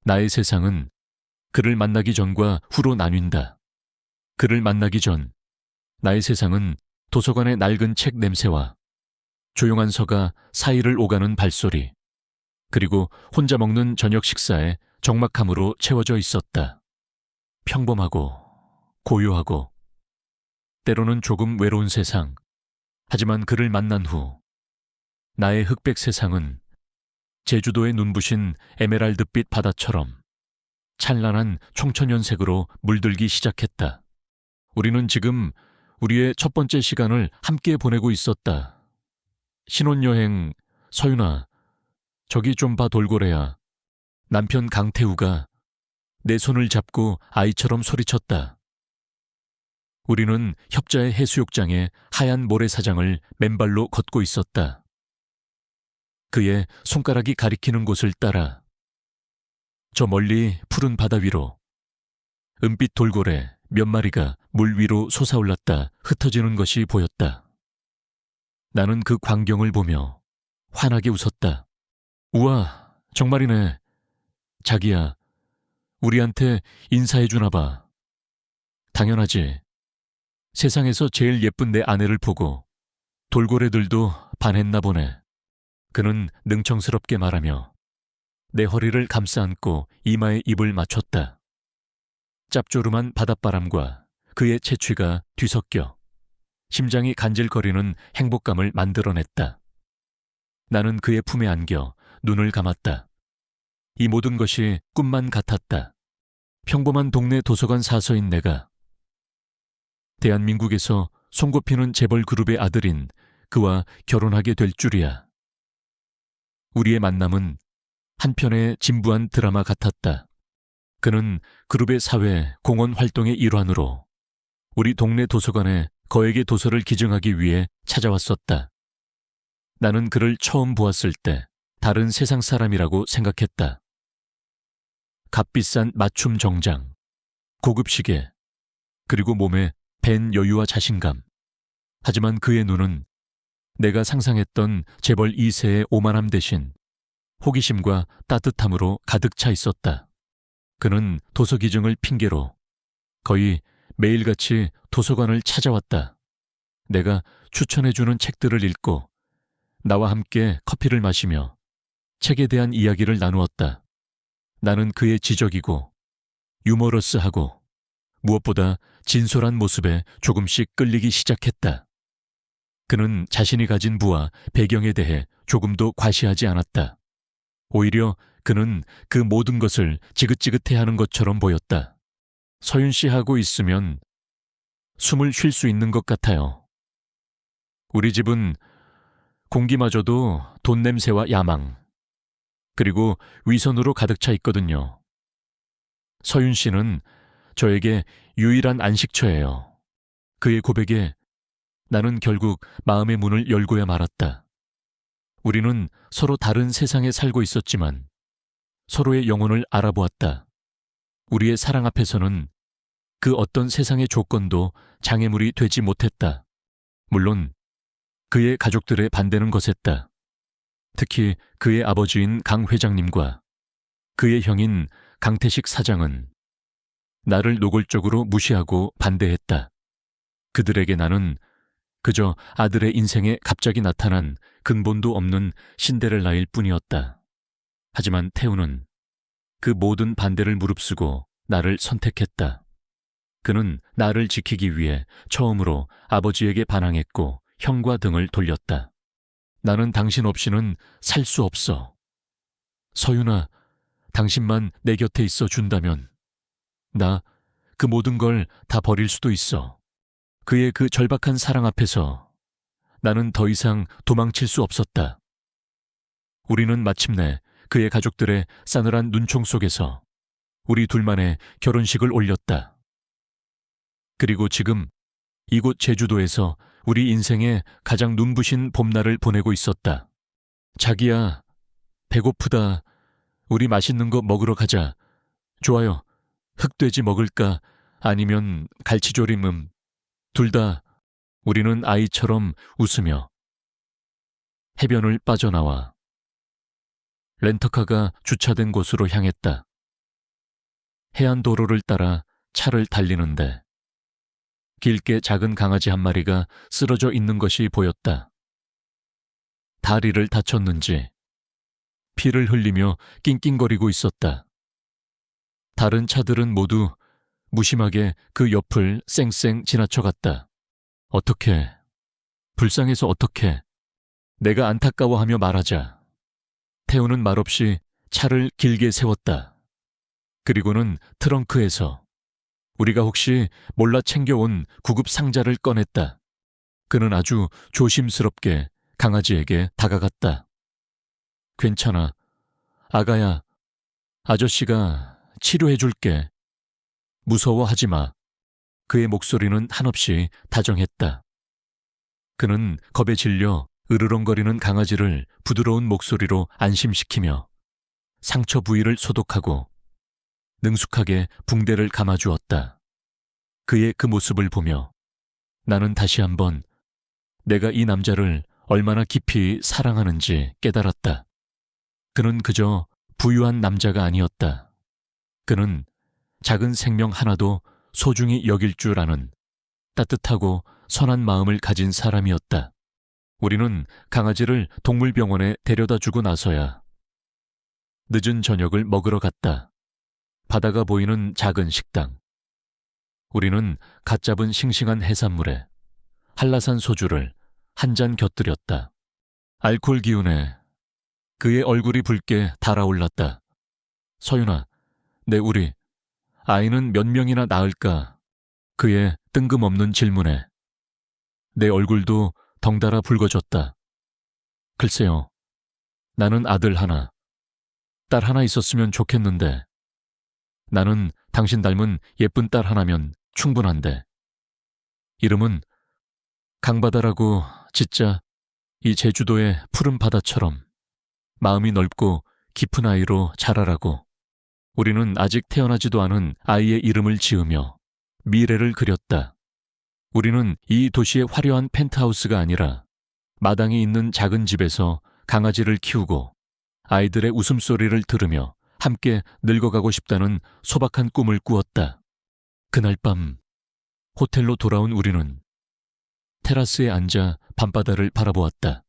나의 세상은 그를 만나기 전과 후로 나뉜다. 그를 만나기 전, 나의 세상은 도서관의 낡은 책 냄새와 조용한 서가 사이를 오가는 발소리, 그리고 혼자 먹는 저녁 식사에 적막함으로 채워져 있었다. 평범하고 고요하고 때로는 조금 외로운 세상. 하지만 그를 만난 후 나의 흑백 세상은 제주도에 눈부신 에메랄드빛 바다처럼 찬란한 청천연색으로 물들기 시작했다. 우리는 지금 우리의 첫 번째 시간을 함께 보내고 있었다. 신혼여행, 서윤아, 저기 좀 봐 돌고래야. 남편 강태우가 내 손을 잡고 아이처럼 소리쳤다. 우리는 협자의 해수욕장에 하얀 모래사장을 맨발로 걷고 있었다. 그의 손가락이 가리키는 곳을 따라 저 멀리 푸른 바다 위로 은빛 돌고래 몇 마리가 물 위로 솟아올랐다 흩어지는 것이 보였다. 나는 그 광경을 보며 환하게 웃었다. 우와, 정말이네. 자기야, 우리한테 인사해주나 봐. 당연하지. 세상에서 제일 예쁜 내 아내를 보고 돌고래들도 반했나 보네. 그는 능청스럽게 말하며 내 허리를 감싸 안고 이마에 입을 맞췄다. 짭조름한 바닷바람과 그의 채취가 뒤섞여 심장이 간질거리는 행복감을 만들어냈다. 나는 그의 품에 안겨 눈을 감았다. 이 모든 것이 꿈만 같았다. 평범한 동네 도서관 사서인 내가 대한민국에서 손꼽히는 재벌 그룹의 아들인 그와 결혼하게 될 줄이야. 우리의 만남은 한편의 진부한 드라마 같았다. 그는 그룹의 사회, 공헌 활동의 일환으로 우리 동네 도서관에 거액의 도서를 기증하기 위해 찾아왔었다. 나는 그를 처음 보았을 때 다른 세상 사람이라고 생각했다. 값비싼 맞춤 정장, 고급 시계, 그리고 몸에 밴 여유와 자신감. 하지만 그의 눈은 내가 상상했던 재벌 2세의 오만함 대신 호기심과 따뜻함으로 가득 차 있었다. 그는 도서 기증을 핑계로 거의 매일같이 도서관을 찾아왔다. 내가 추천해주는 책들을 읽고 나와 함께 커피를 마시며 책에 대한 이야기를 나누었다. 나는 그의 지적이고 유머러스하고 무엇보다 진솔한 모습에 조금씩 끌리기 시작했다. 그는 자신이 가진 부와 배경에 대해 조금도 과시하지 않았다. 오히려 그는 그 모든 것을 지긋지긋해하는 것처럼 보였다. 서윤 씨하고 있으면 숨을 쉴 수 있는 것 같아요. 우리 집은 공기마저도 돈 냄새와 야망, 그리고 위선으로 가득 차 있거든요. 서윤 씨는 저에게 유일한 안식처예요. 그의 고백에 나는 결국 마음의 문을 열고야 말았다. 우리는 서로 다른 세상에 살고 있었지만 서로의 영혼을 알아보았다. 우리의 사랑 앞에서는 그 어떤 세상의 조건도 장애물이 되지 못했다. 물론 그의 가족들의 반대는 거셌다. 특히 그의 아버지인 강 회장님과 그의 형인 강태식 사장은 나를 노골적으로 무시하고 반대했다. 그들에게 나는 그저 아들의 인생에 갑자기 나타난 근본도 없는 신데렐라일 뿐이었다. 하지만 태우는 그 모든 반대를 무릅쓰고 나를 선택했다. 그는 나를 지키기 위해 처음으로 아버지에게 반항했고 형과 등을 돌렸다. 나는 당신 없이는 살 수 없어. 서윤아, 당신만 내 곁에 있어 준다면 나 그 모든 걸 다 버릴 수도 있어. 그의 그 절박한 사랑 앞에서 나는 더 이상 도망칠 수 없었다. 우리는 마침내 그의 가족들의 싸늘한 눈총 속에서 우리 둘만의 결혼식을 올렸다. 그리고 지금 이곳 제주도에서 우리 인생의 가장 눈부신 봄날을 보내고 있었다. 자기야, 배고프다. 우리 맛있는 거 먹으러 가자. 좋아요. 흑돼지 먹을까? 아니면 갈치조림? 둘 다. 우리는 아이처럼 웃으며 해변을 빠져나와 렌터카가 주차된 곳으로 향했다. 해안도로를 따라 차를 달리는데 길게 작은 강아지 한 마리가 쓰러져 있는 것이 보였다. 다리를 다쳤는지 피를 흘리며 낑낑거리고 있었다. 다른 차들은 모두 무심하게 그 옆을 쌩쌩 지나쳐갔다. 어떻게, 불쌍해서 어떻게, 내가 안타까워하며 말하자. 태우는 말없이 차를 길게 세웠다. 그리고는 트렁크에서 우리가 혹시 몰라 챙겨온 구급 상자를 꺼냈다. 그는 아주 조심스럽게 강아지에게 다가갔다. 괜찮아. 아가야, 아저씨가 치료해줄게. 무서워하지 마. 그의 목소리는 한없이 다정했다. 그는 겁에 질려 으르렁거리는 강아지를 부드러운 목소리로 안심시키며 상처 부위를 소독하고 능숙하게 붕대를 감아주었다. 그의 그 모습을 보며 나는 다시 한번 내가 이 남자를 얼마나 깊이 사랑하는지 깨달았다. 그는 그저 부유한 남자가 아니었다. 그는 작은 생명 하나도 소중히 여길 줄 아는 따뜻하고 선한 마음을 가진 사람이었다. 우리는 강아지를 동물병원에 데려다 주고 나서야 늦은 저녁을 먹으러 갔다. 바다가 보이는 작은 식당. 우리는 갓 잡은 싱싱한 해산물에 한라산 소주를 한 잔 곁들였다. 알코올 기운에 그의 얼굴이 붉게 달아올랐다. 서윤아, 우리 아이는 몇 명이나 낳을까? 그의 뜬금없는 질문에 내 얼굴도 덩달아 붉어졌다. 글쎄요, 나는 아들 하나, 딸 하나 있었으면 좋겠는데 나는 당신 닮은 예쁜 딸 하나면 충분한데. 이름은 강바다라고 짓자. 이 제주도의 푸른 바다처럼 마음이 넓고 깊은 아이로 자라라고. 우리는 아직 태어나지도 않은 아이의 이름을 지으며 미래를 그렸다. 우리는 이 도시의 화려한 펜트하우스가 아니라 마당이 있는 작은 집에서 강아지를 키우고 아이들의 웃음소리를 들으며 함께 늙어가고 싶다는 소박한 꿈을 꾸었다. 그날 밤 호텔로 돌아온 우리는 테라스에 앉아 밤바다를 바라보았다.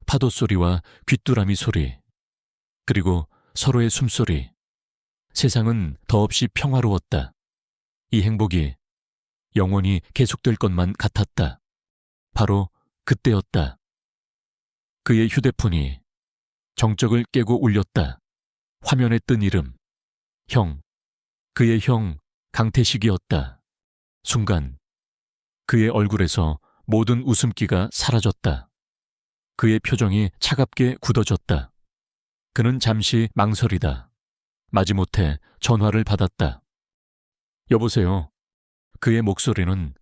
파도 소리와 귀뚜라미 소리, 그리고 서로의 숨소리. 세상은 더없이 평화로웠다. 이 행복이 영원히 계속될 것만 같았다. 바로 그때였다. 그의 휴대폰이 정적을 깨고 울렸다. 화면에 뜬 이름, 형. 그의 형 강태식이었다. 순간 그의 얼굴에서 모든 웃음기가 사라졌다. 그의 표정이 차갑게 굳어졌다. 그는 잠시 망설이다 마지못해 전화를 받았다. 여보세요. 그의 목소리는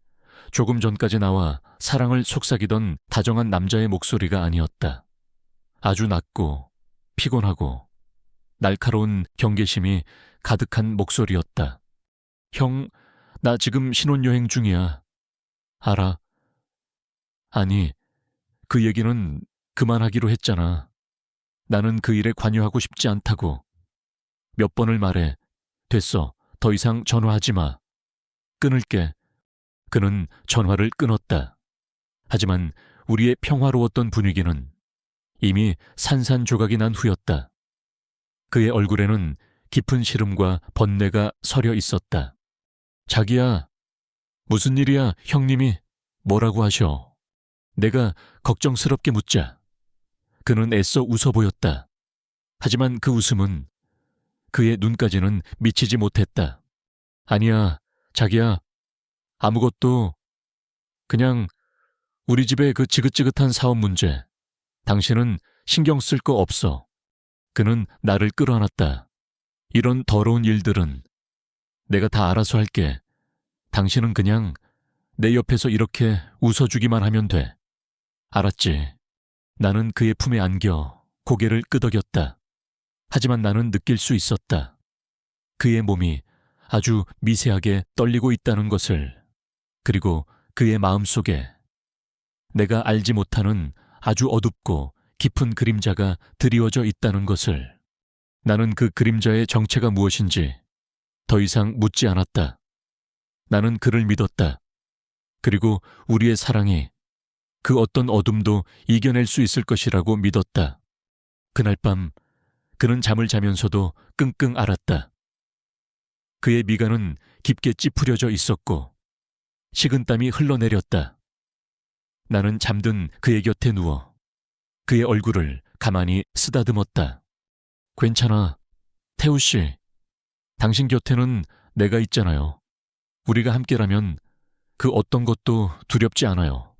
조금 전까지 나와 사랑을 속삭이던 다정한 남자의 목소리가 아니었다. 아주 낮고 피곤하고 날카로운 경계심이 가득한 목소리였다. 형, 나 지금 신혼여행 중이야. 알아. 아니, 그 얘기는 그만하기로 했잖아. 나는 그 일에 관여하고 싶지 않다고. 몇 번을 말해. 됐어. 더 이상 전화하지 마. 끊을게. 그는 전화를 끊었다. 하지만 우리의 평화로웠던 분위기는 이미 산산조각이 난 후였다. 그의 얼굴에는 깊은 시름과 번뇌가 서려 있었다. 자기야, 무슨 일이야, 형님이 뭐라고 하셔? 내가 걱정스럽게 묻자. 그는 애써 웃어 보였다. 하지만 그 웃음은 그의 눈까지는 미치지 못했다. 아니야, 자기야. 아무것도. 그냥 우리 집의 그 지긋지긋한 사업 문제. 당신은 신경 쓸 거 없어. 그는 나를 끌어안았다. 이런 더러운 일들은 내가 다 알아서 할게. 당신은 그냥 내 옆에서 이렇게 웃어주기만 하면 돼. 알았지? 나는 그의 품에 안겨 고개를 끄덕였다. 하지만 나는 느낄 수 있었다. 그의 몸이 아주 미세하게 떨리고 있다는 것을, 그리고 그의 마음속에 내가 알지 못하는 아주 어둡고 깊은 그림자가 드리워져 있다는 것을. 나는 그 그림자의 정체가 무엇인지 더 이상 묻지 않았다. 나는 그를 믿었다. 그리고 우리의 사랑이 그 어떤 어둠도 이겨낼 수 있을 것이라고 믿었다. 그날 밤 그는 잠을 자면서도 끙끙 앓았다. 그의 미간은 깊게 찌푸려져 있었고 식은땀이 흘러내렸다. 나는 잠든 그의 곁에 누워 그의 얼굴을 가만히 쓰다듬었다. 괜찮아, 태우 씨. 당신 곁에는 내가 있잖아요. 우리가 함께라면 그 어떤 것도 두렵지 않아요.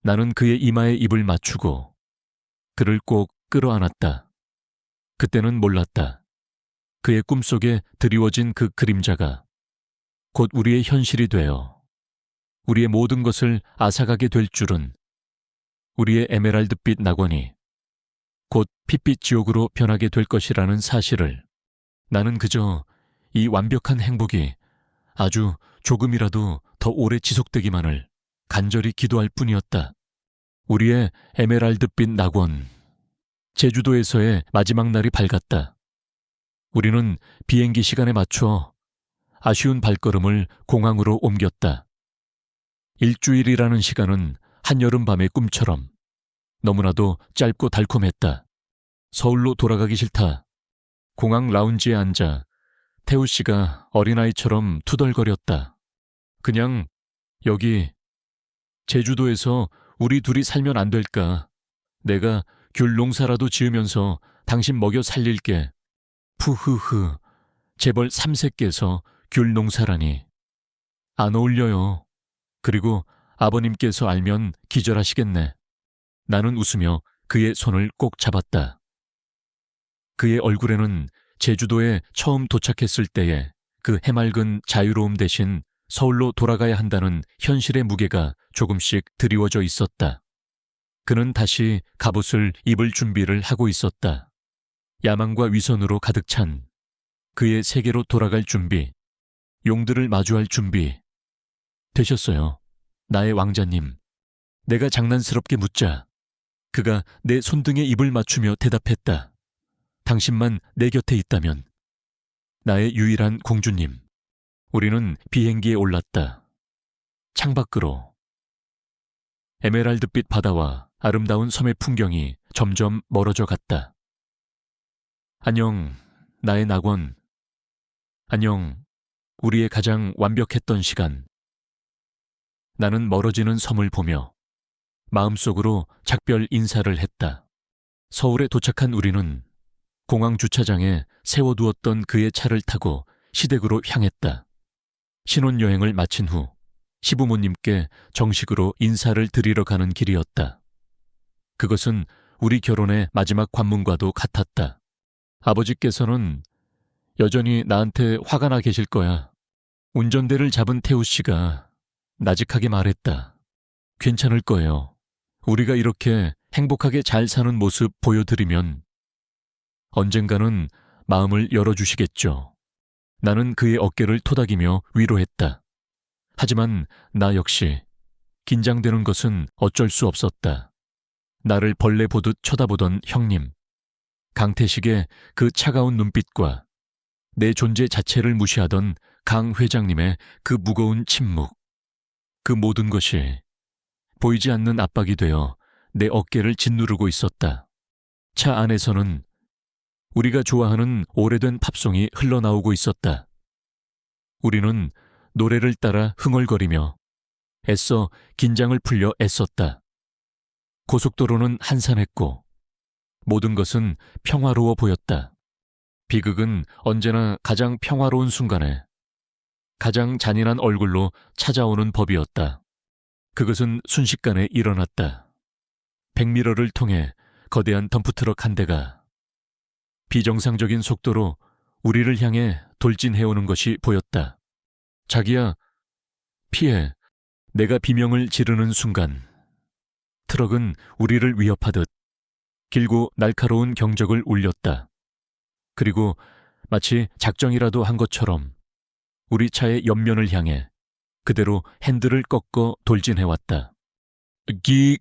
나는 그의 이마에 입을 맞추고 그를 꼭 끌어안았다. 그때는 몰랐다. 그의 꿈속에 드리워진 그 그림자가 곧 우리의 현실이 되어 우리의 모든 것을 앗아가게 될 줄은, 우리의 에메랄드빛 낙원이 곧 핏빛 지옥으로 변하게 될 것이라는 사실을. 나는 그저 이 완벽한 행복이 아주 조금이라도 더 오래 지속되기만을 간절히 기도할 뿐이었다. 우리의 에메랄드빛 낙원. 제주도에서의 마지막 날이 밝았다. 우리는 비행기 시간에 맞춰 아쉬운 발걸음을 공항으로 옮겼다. 일주일이라는 시간은 한여름밤의 꿈처럼 너무나도 짧고 달콤했다. 서울로 돌아가기 싫다. 공항 라운지에 앉아 태우 씨가 어린아이처럼 투덜거렸다. 그냥 여기 제주도에서 우리 둘이 살면 안 될까? 내가 귤 농사라도 지으면서 당신 먹여 살릴게. 푸흐흐, 재벌 3세께서 귤 농사라니. 안 어울려요. 그리고 아버님께서 알면 기절하시겠네. 나는 웃으며 그의 손을 꼭 잡았다. 그의 얼굴에는 제주도에 처음 도착했을 때의 그 해맑은 자유로움 대신 서울로 돌아가야 한다는 현실의 무게가 조금씩 드리워져 있었다. 그는 다시 갑옷을 입을 준비를 하고 있었다. 야망과 위선으로 가득 찬 그의 세계로 돌아갈 준비, 용들을 마주할 준비. 되셨어요, 나의 왕자님. 내가 장난스럽게 묻자 그가 내 손등에 입을 맞추며 대답했다. 당신만 내 곁에 있다면. 나의 유일한 공주님. 우리는 비행기에 올랐다. 창밖으로. 에메랄드빛 바다와 아름다운 섬의 풍경이 점점 멀어져 갔다. 안녕, 나의 낙원. 안녕, 우리의 가장 완벽했던 시간. 나는 멀어지는 섬을 보며 마음속으로 작별 인사를 했다. 서울에 도착한 우리는 공항 주차장에 세워두었던 그의 차를 타고 시댁으로 향했다. 신혼여행을 마친 후 시부모님께 정식으로 인사를 드리러 가는 길이었다. 그것은 우리 결혼의 마지막 관문과도 같았다. 아버지께서는 여전히 나한테 화가 나 계실 거야. 운전대를 잡은 태우 씨가 나직하게 말했다. 괜찮을 거예요. 우리가 이렇게 행복하게 잘 사는 모습 보여드리면 언젠가는 마음을 열어주시겠죠. 나는 그의 어깨를 토닥이며 위로했다. 하지만 나 역시 긴장되는 것은 어쩔 수 없었다. 나를 벌레 보듯 쳐다보던 형님, 강태식의 그 차가운 눈빛과 내 존재 자체를 무시하던 강 회장님의 그 무거운 침묵, 그 모든 것이 보이지 않는 압박이 되어 내 어깨를 짓누르고 있었다. 차 안에서는 우리가 좋아하는 오래된 팝송이 흘러나오고 있었다. 우리는 노래를 따라 흥얼거리며 애써 긴장을 풀려 애썼다. 고속도로는 한산했고 모든 것은 평화로워 보였다. 비극은 언제나 가장 평화로운 순간에 가장 잔인한 얼굴로 찾아오는 법이었다. 그것은 순식간에 일어났다. 백미러를 통해 거대한 덤프트럭 한 대가 비정상적인 속도로 우리를 향해 돌진해오는 것이 보였다. 자기야, 피해. 내가 비명을 지르는 순간 트럭은 우리를 위협하듯 길고 날카로운 경적을 울렸다. 그리고 마치 작정이라도 한 것처럼 우리 차의 옆면을 향해 그대로 핸들을 꺾어 돌진해왔다. 기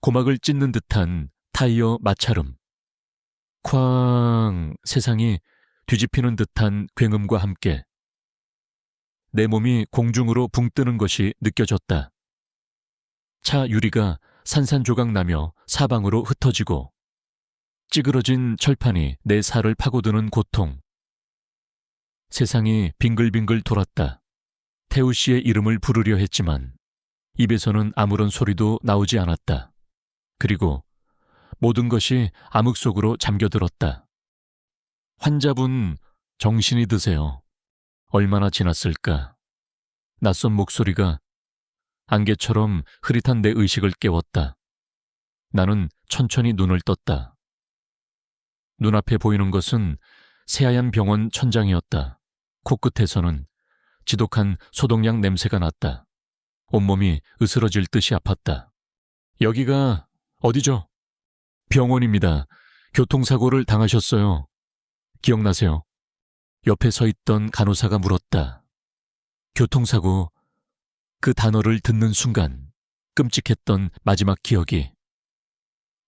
고막을 찢는 듯한 타이어 마찰음. 쾅, 세상이 뒤집히는 듯한 굉음과 함께 내 몸이 공중으로 붕 뜨는 것이 느껴졌다. 차 유리가 산산조각 나며 사방으로 흩어지고 찌그러진 철판이 내 살을 파고드는 고통. 세상이 빙글빙글 돌았다. 태우 씨의 이름을 부르려 했지만 입에서는 아무런 소리도 나오지 않았다. 그리고 모든 것이 암흑 속으로 잠겨들었다. 환자분, 정신이 드세요. 얼마나 지났을까. 낯선 목소리가 안개처럼 흐릿한 내 의식을 깨웠다. 나는 천천히 눈을 떴다. 눈앞에 보이는 것은 새하얀 병원 천장이었다. 코끝에서는 지독한 소독약 냄새가 났다. 온몸이 으스러질 듯이 아팠다. 여기가 어디죠? 병원입니다. 교통사고를 당하셨어요. 기억나세요? 옆에 서 있던 간호사가 물었다. 교통사고, 그 단어를 듣는 순간 끔찍했던 마지막 기억이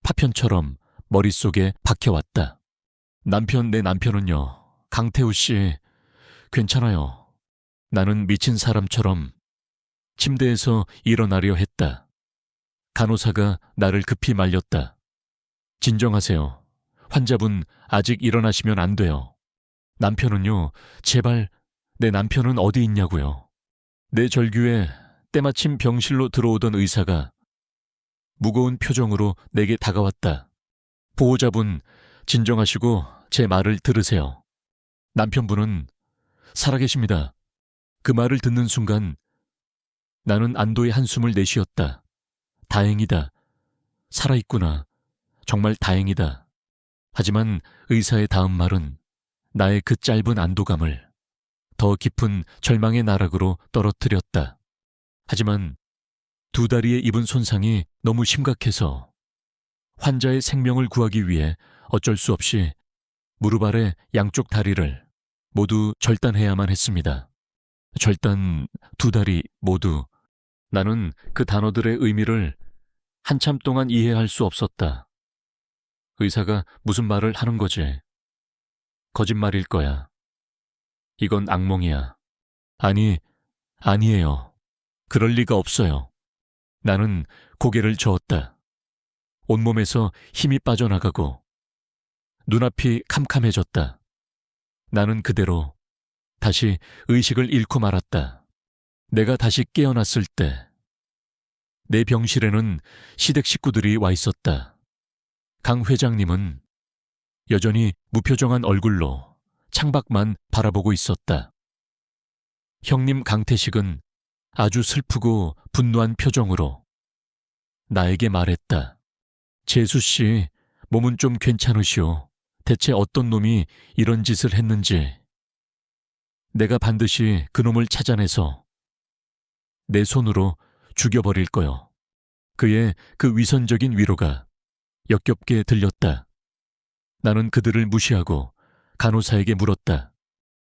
파편처럼 머릿속에 박혀왔다. 내 남편은요, 강태우 씨, 괜찮아요. 나는 미친 사람처럼 침대에서 일어나려 했다. 간호사가 나를 급히 말렸다. 진정하세요. 환자분 아직 일어나시면 안 돼요. 남편은요, 제발 내 남편은 어디 있냐고요. 내 절규에 때마침 병실로 들어오던 의사가 무거운 표정으로 내게 다가왔다. 보호자분, 진정하시고 제 말을 들으세요. 남편분은 살아계십니다. 그 말을 듣는 순간 나는 안도의 한숨을 내쉬었다. 다행이다. 살아있구나. 정말 다행이다. 하지만 의사의 다음 말은 나의 그 짧은 안도감을 더 깊은 절망의 나락으로 떨어뜨렸다. 하지만 두 다리에 입은 손상이 너무 심각해서 환자의 생명을 구하기 위해 어쩔 수 없이 무릎 아래 양쪽 다리를 모두 절단해야만 했습니다. 절단, 두 다리 모두. 나는 그 단어들의 의미를 한참 동안 이해할 수 없었다. 의사가 무슨 말을 하는 거지? 거짓말일 거야. 이건 악몽이야. 아니에요. 그럴 리가 없어요. 나는 고개를 저었다. 온몸에서 힘이 빠져나가고 눈앞이 캄캄해졌다. 나는 그대로 다시 의식을 잃고 말았다. 내가 다시 깨어났을 때 내 병실에는 시댁 식구들이 와 있었다. 강 회장님은 여전히 무표정한 얼굴로 창밖만 바라보고 있었다. 형님 강태식은 아주 슬프고 분노한 표정으로 나에게 말했다. 재수 씨, 몸은 좀 괜찮으시오. 대체 어떤 놈이 이런 짓을 했는지. 내가 반드시 그놈을 찾아내서 내 손으로 죽여버릴 거요. 그의 그 위선적인 위로가 역겹게 들렸다. 나는 그들을 무시하고 간호사에게 물었다.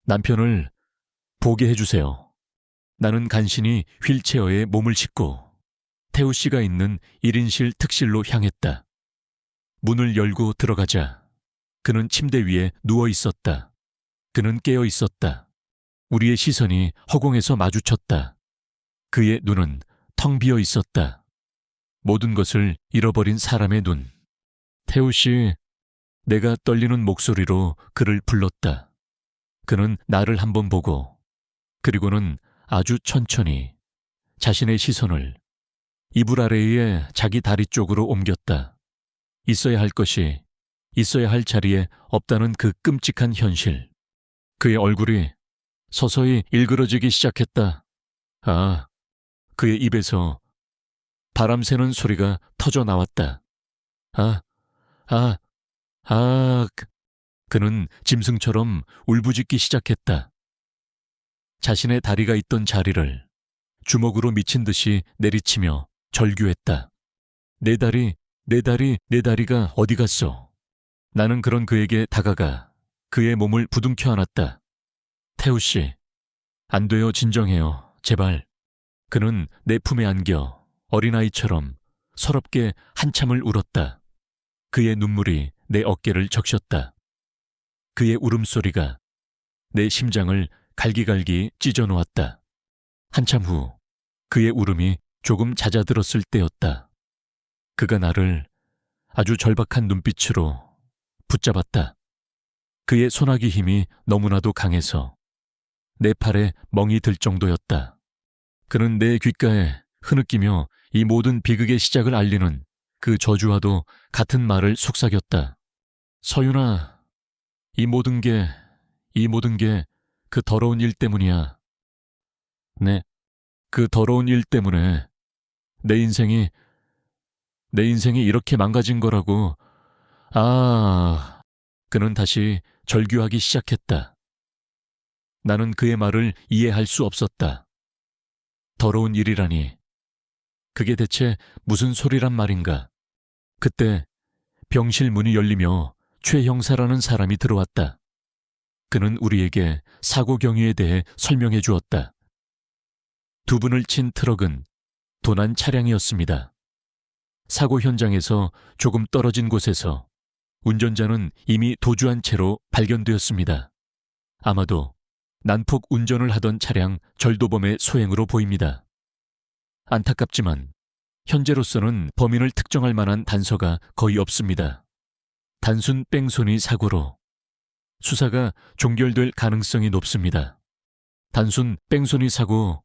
남편을 보게 해주세요. 나는 간신히 휠체어에 몸을 싣고 태우 씨가 있는 1인실 특실로 향했다. 문을 열고 들어가자 그는 침대 위에 누워 있었다. 그는 깨어 있었다. 우리의 시선이 허공에서 마주쳤다. 그의 눈은 텅 비어 있었다. 모든 것을 잃어버린 사람의 눈. 태우 씨, 내가 떨리는 목소리로 그를 불렀다. 그는 나를 한번 보고 그리고는 아주 천천히 자신의 시선을 이불 아래에 자기 다리 쪽으로 옮겼다. 있어야 할 것이 있어야 할 자리에 없다는 그 끔찍한 현실. 그의 얼굴이 서서히 일그러지기 시작했다. 그의 입에서 바람 새는 소리가 터져 나왔다. 그는 짐승처럼 울부짖기 시작했다. 자신의 다리가 있던 자리를 주먹으로 미친 듯이 내리치며 절규했다. 내 다리가 어디 갔어? 나는 그런 그에게 다가가 그의 몸을 부둥켜 안았다. 태우 씨, 안 돼요. 진정해요. 제발. 그는 내 품에 안겨 어린아이처럼 서럽게 한참을 울었다. 그의 눈물이 내 어깨를 적셨다. 그의 울음소리가 내 심장을 갈기갈기 찢어 놓았다. 한참 후 그의 울음이 조금 잦아들었을 때였다. 그가 나를 아주 절박한 눈빛으로 붙잡았다. 그의 소나기 힘이 너무나도 강해서 내 팔에 멍이 들 정도였다. 그는 내 귓가에 흐느끼며 이 모든 비극의 시작을 알리는 그 저주와도 같은 말을 속삭였다. 서윤아, 이 모든 게 그 더러운 일 때문이야. 네, 그 더러운 일 때문에 내 인생이 이렇게 망가진 거라고. 그는 다시 절규하기 시작했다. 나는 그의 말을 이해할 수 없었다. 더러운 일이라니. 그게 대체 무슨 소리란 말인가? 그때 병실 문이 열리며 최 형사라는 사람이 들어왔다. 그는 우리에게 사고 경위에 대해 설명해 주었다. 두 분을 친 트럭은 도난 차량이었습니다. 사고 현장에서 조금 떨어진 곳에서 운전자는 이미 도주한 채로 발견되었습니다. 아마도 난폭 운전을 하던 차량 절도범의 소행으로 보입니다. 안타깝지만 현재로서는 범인을 특정할 만한 단서가 거의 없습니다. 단순 뺑소니 사고로 수사가 종결될 가능성이 높습니다. 단순 뺑소니 사고.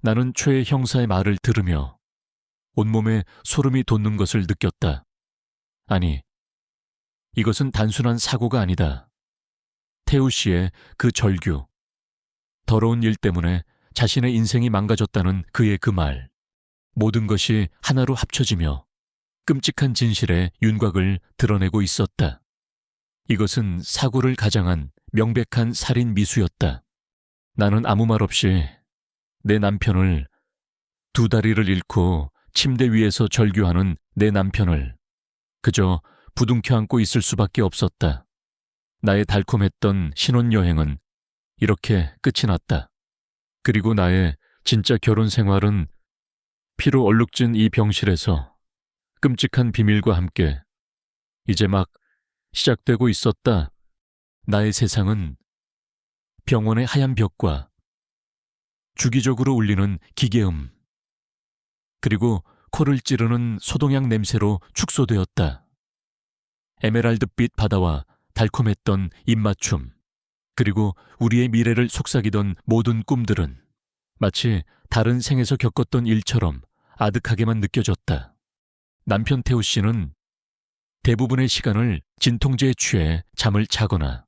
나는 최 형사의 말을 들으며 온몸에 소름이 돋는 것을 느꼈다. 아니, 이것은 단순한 사고가 아니다. 태우 씨의 그 절규, 더러운 일 때문에 자신의 인생이 망가졌다는 그의 그 말, 모든 것이 하나로 합쳐지며 끔찍한 진실의 윤곽을 드러내고 있었다. 이것은 사고를 가장한 명백한 살인 미수였다. 나는 아무 말 없이 내 남편을, 두 다리를 잃고 침대 위에서 절규하는 내 남편을 그저 부둥켜 안고 있을 수밖에 없었다. 나의 달콤했던 신혼여행은 이렇게 끝이 났다. 그리고 나의 진짜 결혼 생활은 피로 얼룩진 이 병실에서 끔찍한 비밀과 함께 이제 막 시작되고 있었다. 나의 세상은 병원의 하얀 벽과 주기적으로 울리는 기계음, 그리고 코를 찌르는 소독약 냄새로 축소되었다. 에메랄드빛 바다와 달콤했던 입맞춤, 그리고 우리의 미래를 속삭이던 모든 꿈들은 마치 다른 생에서 겪었던 일처럼 아득하게만 느껴졌다. 남편 태우 씨는 대부분의 시간을 진통제에 취해 잠을 자거나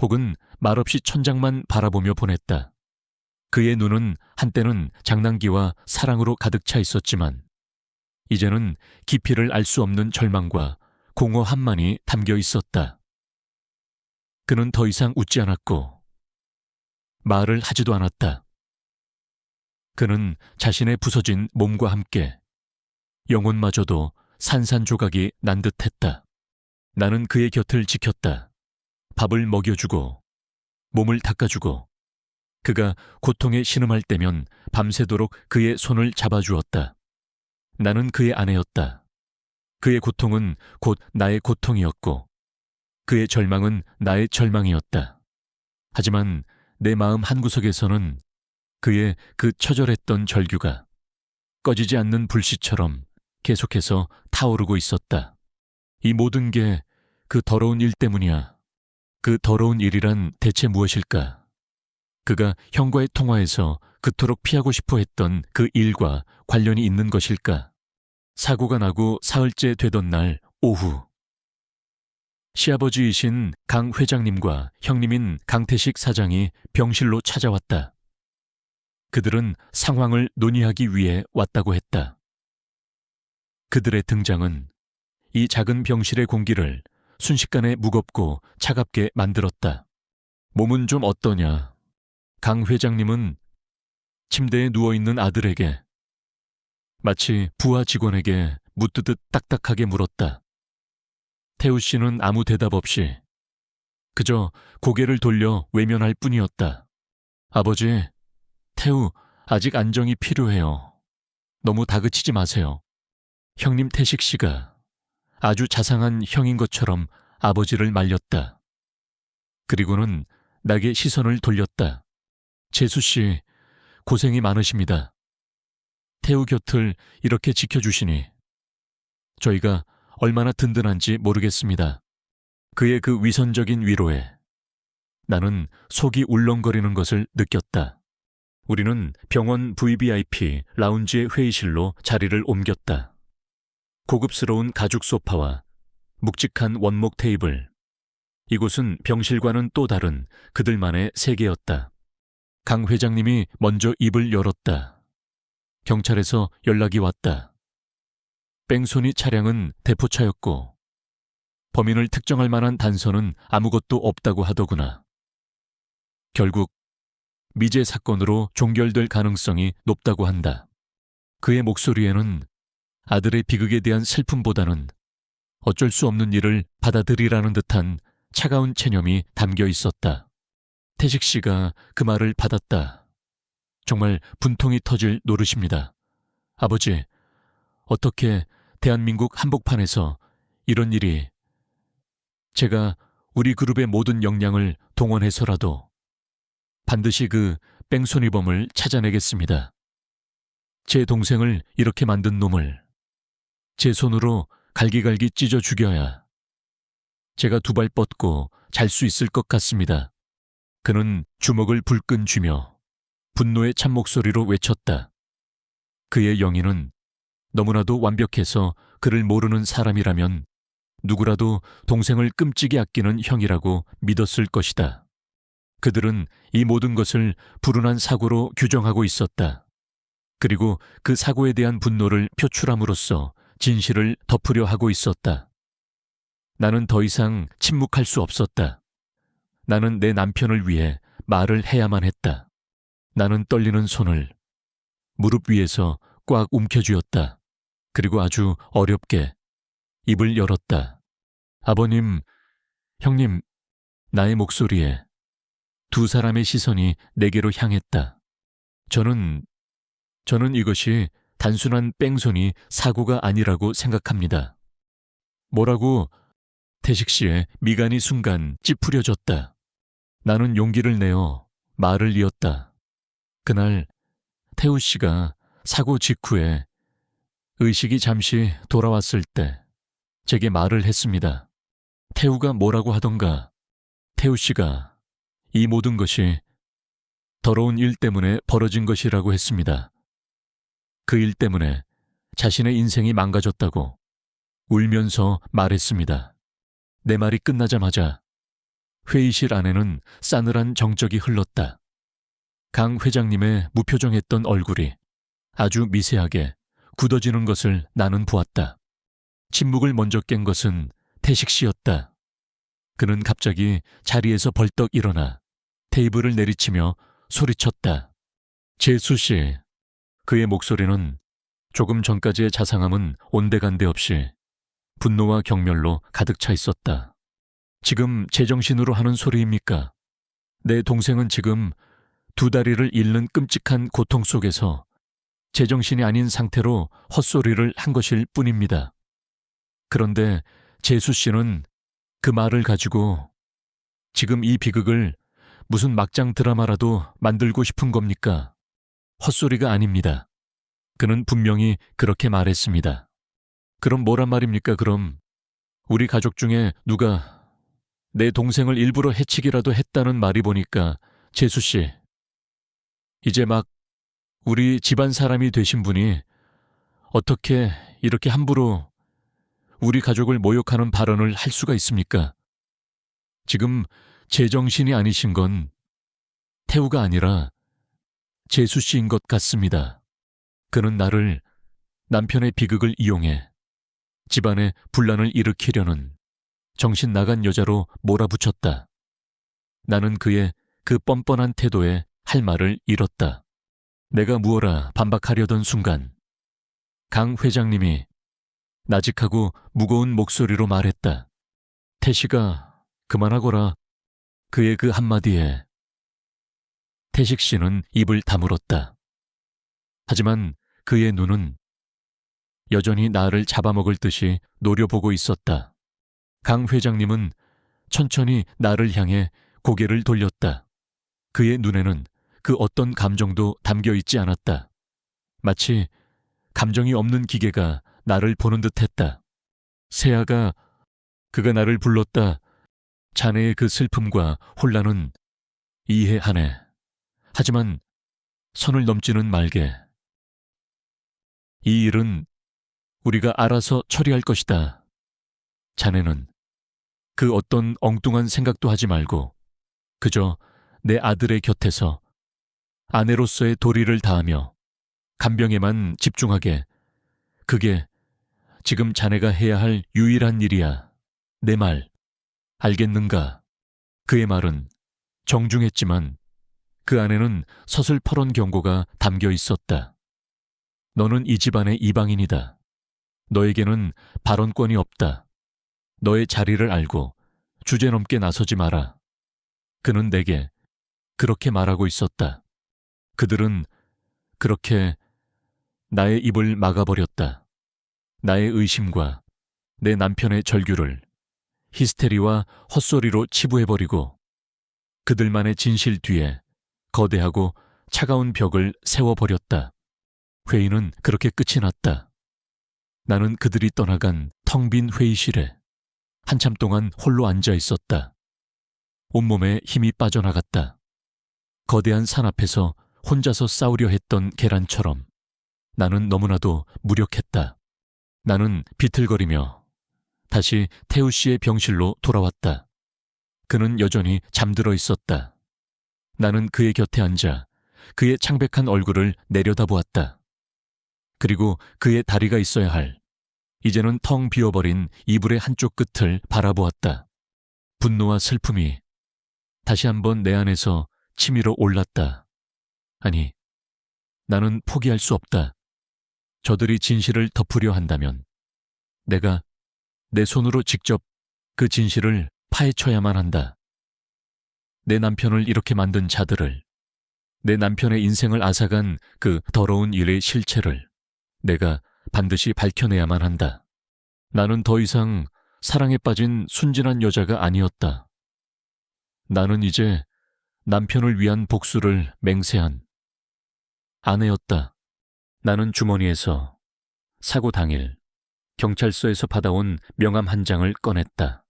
혹은 말없이 천장만 바라보며 보냈다. 그의 눈은 한때는 장난기와 사랑으로 가득 차 있었지만 이제는 깊이를 알 수 없는 절망과 공허함만이 담겨 있었다. 그는 더 이상 웃지 않았고 말을 하지도 않았다. 그는 자신의 부서진 몸과 함께 영혼마저도 산산조각이 난 듯했다. 나는 그의 곁을 지켰다. 밥을 먹여주고 몸을 닦아주고 그가 고통에 신음할 때면 밤새도록 그의 손을 잡아주었다. 나는 그의 아내였다. 그의 고통은 곧 나의 고통이었고 그의 절망은 나의 절망이었다. 하지만 내 마음 한구석에서는 그의 그 처절했던 절규가 꺼지지 않는 불씨처럼 계속해서 타오르고 있었다. 이 모든 게 그 더러운 일 때문이야. 그 더러운 일이란 대체 무엇일까? 그가 형과의 통화에서 그토록 피하고 싶어 했던 그 일과 관련이 있는 것일까? 사고가 나고 사흘째 되던 날 오후, 시아버지이신 강 회장님과 형님인 강태식 사장이 병실로 찾아왔다. 그들은 상황을 논의하기 위해 왔다고 했다. 그들의 등장은 이 작은 병실의 공기를 순식간에 무겁고 차갑게 만들었다. 몸은 좀 어떠냐? 강 회장님은 침대에 누워있는 아들에게 마치 부하 직원에게 묻듯 딱딱하게 물었다. 태우 씨는 아무 대답 없이 그저 고개를 돌려 외면할 뿐이었다. 아버지, 태우 아직 안정이 필요해요. 너무 다그치지 마세요. 형님 태식 씨가 아주 자상한 형인 것처럼 아버지를 말렸다. 그리고는 나에게 시선을 돌렸다. 재수 씨, 고생이 많으십니다. 태우 곁을 이렇게 지켜주시니 저희가 얼마나 든든한지 모르겠습니다. 그의 그 위선적인 위로에 나는 속이 울렁거리는 것을 느꼈다. 우리는 병원 VVIP 라운지의 회의실로 자리를 옮겼다. 고급스러운 가죽 소파와 묵직한 원목 테이블. 이곳은 병실과는 또 다른 그들만의 세계였다. 강 회장님이 먼저 입을 열었다. 경찰에서 연락이 왔다. 뺑소니 차량은 대포차였고 범인을 특정할 만한 단서는 아무것도 없다고 하더구나. 결국 미제 사건으로 종결될 가능성이 높다고 한다. 그의 목소리에는 아들의 비극에 대한 슬픔보다는 어쩔 수 없는 일을 받아들이라는 듯한 차가운 체념이 담겨 있었다. 태식 씨가 그 말을 받았다. 정말 분통이 터질 노릇입니다. 아버지, 어떻게 대한민국 한복판에서 이런 일이... 제가 우리 그룹의 모든 역량을 동원해서라도 반드시 그 뺑소니범을 찾아내겠습니다. 제 동생을 이렇게 만든 놈을 제 손으로 갈기갈기 찢어 죽여야 제가 두 발 뻗고 잘 수 있을 것 같습니다. 그는 주먹을 불끈 쥐며 분노의 찬목소리로 외쳤다. 그의 영인은 너무나도 완벽해서 그를 모르는 사람이라면 누구라도 동생을 끔찍이 아끼는 형이라고 믿었을 것이다. 그들은 이 모든 것을 불운한 사고로 규정하고 있었다. 그리고 그 사고에 대한 분노를 표출함으로써 진실을 덮으려 하고 있었다. 나는 더 이상 침묵할 수 없었다. 나는 내 남편을 위해 말을 해야만 했다. 나는 떨리는 손을 무릎 위에서 꽉 움켜쥐었다. 그리고 아주 어렵게 입을 열었다. 아버님, 형님, 나의 목소리에 두 사람의 시선이 내게로 향했다. 저는 이것이 단순한 뺑소니 사고가 아니라고 생각합니다. 뭐라고? 태식 씨의 미간이 순간 찌푸려졌다. 나는 용기를 내어 말을 이었다. 그날 태우 씨가 사고 직후에 의식이 잠시 돌아왔을 때 제게 말을 했습니다. 태우가 뭐라고 하던가 태우 씨가 이 모든 것이 더러운 일 때문에 벌어진 것이라고 했습니다. 그 일 때문에 자신의 인생이 망가졌다고 울면서 말했습니다. 내 말이 끝나자마자 회의실 안에는 싸늘한 정적이 흘렀다. 강 회장님의 무표정했던 얼굴이 아주 미세하게 굳어지는 것을 나는 보았다. 침묵을 먼저 깬 것은 태식 씨였다. 그는 갑자기 자리에서 벌떡 일어나 테이블을 내리치며 소리쳤다. 재수 씨. 그의 목소리는 조금 전까지의 자상함은 온데간데 없이 분노와 경멸로 가득 차 있었다. 지금 제정신으로 하는 소리입니까? 내 동생은 지금 두 다리를 잃는 끔찍한 고통 속에서 제정신이 아닌 상태로 헛소리를 한 것일 뿐입니다. 그런데 재수 씨는 그 말을 가지고 지금 이 비극을 무슨 막장 드라마라도 만들고 싶은 겁니까? 헛소리가 아닙니다. 그는 분명히 그렇게 말했습니다. 그럼 뭐란 말입니까? 그럼 우리 가족 중에 누가 내 동생을 일부러 해치기라도 했다는 말이 보니까 재수 씨, 이제 막 우리 집안 사람이 되신 분이 어떻게 이렇게 함부로 우리 가족을 모욕하는 발언을 할 수가 있습니까? 지금 제정신이 아니신 건 태우가 아니라 재수 씨인 것 같습니다. 그는 나를 남편의 비극을 이용해 집안에 분란을 일으키려는 정신 나간 여자로 몰아붙였다. 나는 그의 그 뻔뻔한 태도에 할 말을 잃었다. 내가 무어라 반박하려던 순간 강 회장님이 나직하고 무거운 목소리로 말했다. 태식아, 그만하거라. 그의 그 한마디에 태식 씨는 입을 다물었다. 하지만 그의 눈은 여전히 나를 잡아먹을 듯이 노려보고 있었다. 강 회장님은 천천히 나를 향해 고개를 돌렸다. 그의 눈에는 그 어떤 감정도 담겨 있지 않았다. 마치 감정이 없는 기계가 나를 보는 듯했다. 세아가 그가 나를 불렀다. 자네의 그 슬픔과 혼란은 이해하네. 하지만 선을 넘지는 말게. 이 일은 우리가 알아서 처리할 것이다. 자네는 그 어떤 엉뚱한 생각도 하지 말고 그저 내 아들의 곁에서 아내로서의 도리를 다하며 간병에만 집중하게. 그게 지금 자네가 해야 할 유일한 일이야. 내 말 알겠는가? 그의 말은 정중했지만 그 안에는 서슬퍼런 경고가 담겨 있었다. 너는 이 집안의 이방인이다. 너에게는 발언권이 없다. 너의 자리를 알고 주제넘게 나서지 마라. 그는 내게 그렇게 말하고 있었다. 그들은 그렇게 나의 입을 막아버렸다. 나의 의심과 내 남편의 절규를 히스테리와 헛소리로 치부해버리고 그들만의 진실 뒤에 거대하고 차가운 벽을 세워버렸다. 회의는 그렇게 끝이 났다. 나는 그들이 떠나간 텅 빈 회의실에 한참 동안 홀로 앉아 있었다. 온몸에 힘이 빠져나갔다. 거대한 산 앞에서 혼자서 싸우려 했던 계란처럼 나는 너무나도 무력했다. 나는 비틀거리며 다시 태우 씨의 병실로 돌아왔다. 그는 여전히 잠들어 있었다. 나는 그의 곁에 앉아 그의 창백한 얼굴을 내려다보았다. 그리고 그의 다리가 있어야 할 이제는 텅 비어버린 이불의 한쪽 끝을 바라보았다. 분노와 슬픔이 다시 한번 내 안에서 치밀어 올랐다. 아니, 나는 포기할 수 없다. 저들이 진실을 덮으려 한다면 내가 내 손으로 직접 그 진실을 파헤쳐야만 한다. 내 남편을 이렇게 만든 자들을, 내 남편의 인생을 앗아간 그 더러운 일의 실체를 내가 반드시 밝혀내야만 한다. 나는 더 이상 사랑에 빠진 순진한 여자가 아니었다. 나는 이제 남편을 위한 복수를 맹세한 아내였다. 나는 주머니에서 사고 당일 경찰서에서 받아온 명함 한 장을 꺼냈다.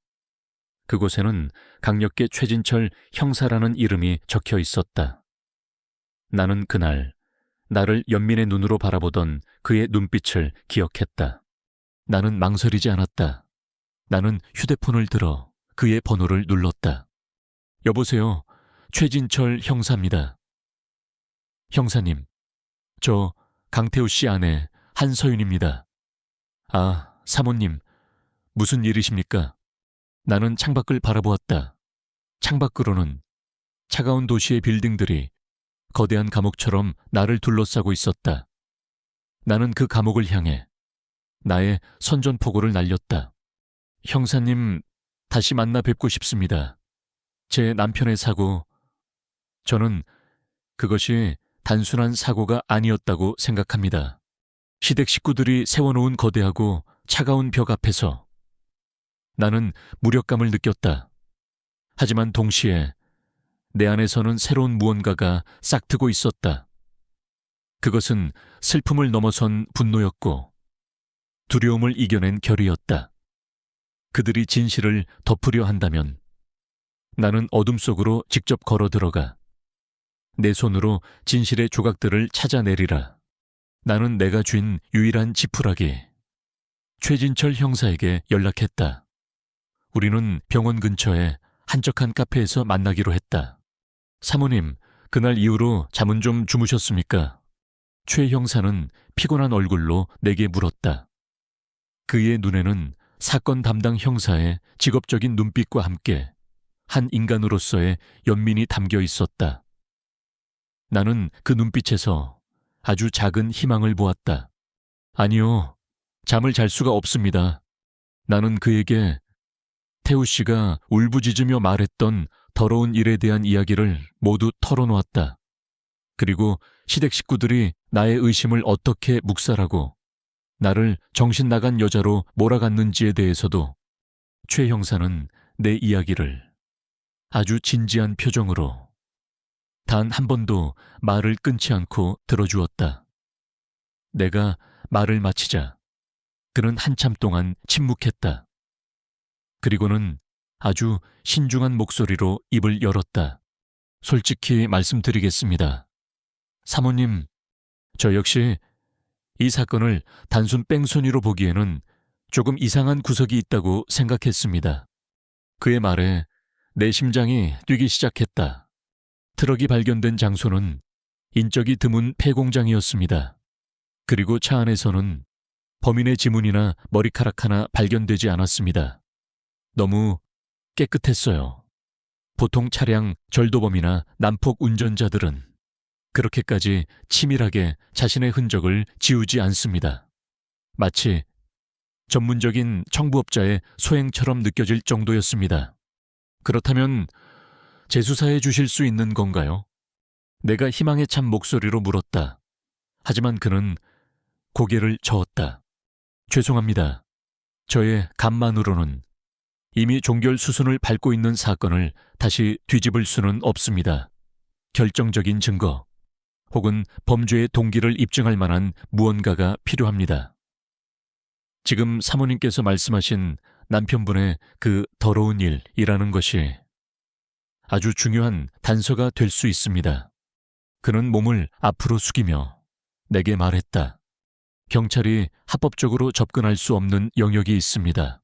그곳에는 강력계 최진철 형사라는 이름이 적혀 있었다. 나는 그날 나를 연민의 눈으로 바라보던 그의 눈빛을 기억했다. 나는 망설이지 않았다. 나는 휴대폰을 들어 그의 번호를 눌렀다. 여보세요, 최진철 형사입니다. 형사님, 저 강태우 씨 아내 한서윤입니다. 아, 사모님, 무슨 일이십니까? 나는 창밖을 바라보았다. 창밖으로는 차가운 도시의 빌딩들이 거대한 감옥처럼 나를 둘러싸고 있었다. 나는 그 감옥을 향해 나의 선전포고를 날렸다. 형사님, 다시 만나 뵙고 싶습니다. 제 남편의 사고, 저는 그것이 단순한 사고가 아니었다고 생각합니다. 시댁 식구들이 세워놓은 거대하고 차가운 벽 앞에서 나는 무력감을 느꼈다. 하지만 동시에 내 안에서는 새로운 무언가가 싹트고 있었다. 그것은 슬픔을 넘어선 분노였고 두려움을 이겨낸 결의였다. 그들이 진실을 덮으려 한다면 나는 어둠 속으로 직접 걸어 들어가 내 손으로 진실의 조각들을 찾아내리라. 나는 내가 쥔 유일한 지푸라기 최진철 형사에게 연락했다. 우리는 병원 근처에 한적한 카페에서 만나기로 했다. 사모님, 그날 이후로 잠은 좀 주무셨습니까? 최 형사는 피곤한 얼굴로 내게 물었다. 그의 눈에는 사건 담당 형사의 직업적인 눈빛과 함께 한 인간으로서의 연민이 담겨 있었다. 나는 그 눈빛에서 아주 작은 희망을 보았다. 아니요, 잠을 잘 수가 없습니다. 나는 그에게 태우 씨가 울부짖으며 말했던 더러운 일에 대한 이야기를 모두 털어놓았다. 그리고 시댁 식구들이 나의 의심을 어떻게 묵살하고 나를 정신 나간 여자로 몰아갔는지에 대해서도 최 형사는 내 이야기를 아주 진지한 표정으로 단 한 번도 말을 끊지 않고 들어주었다. 내가 말을 마치자 그는 한참 동안 침묵했다. 그리고는 아주 신중한 목소리로 입을 열었다. 솔직히 말씀드리겠습니다. 사모님, 저 역시 이 사건을 단순 뺑소니로 보기에는 조금 이상한 구석이 있다고 생각했습니다. 그의 말에 내 심장이 뛰기 시작했다. 트럭이 발견된 장소는 인적이 드문 폐공장이었습니다. 그리고 차 안에서는 범인의 지문이나 머리카락 하나 발견되지 않았습니다. 너무 깨끗했어요. 보통 차량 절도범이나 난폭 운전자들은 그렇게까지 치밀하게 자신의 흔적을 지우지 않습니다. 마치 전문적인 청부업자의 소행처럼 느껴질 정도였습니다. 그렇다면 재수사해 주실 수 있는 건가요? 내가 희망에 찬 목소리로 물었다. 하지만 그는 고개를 저었다. 죄송합니다. 저의 감만으로는 이미 종결 수순을 밟고 있는 사건을 다시 뒤집을 수는 없습니다. 결정적인 증거 혹은 범죄의 동기를 입증할 만한 무언가가 필요합니다. 지금 사모님께서 말씀하신 남편분의 그 더러운 일이라는 것이 아주 중요한 단서가 될 수 있습니다. 그는 몸을 앞으로 숙이며 내게 말했다. 경찰이 합법적으로 접근할 수 없는 영역이 있습니다.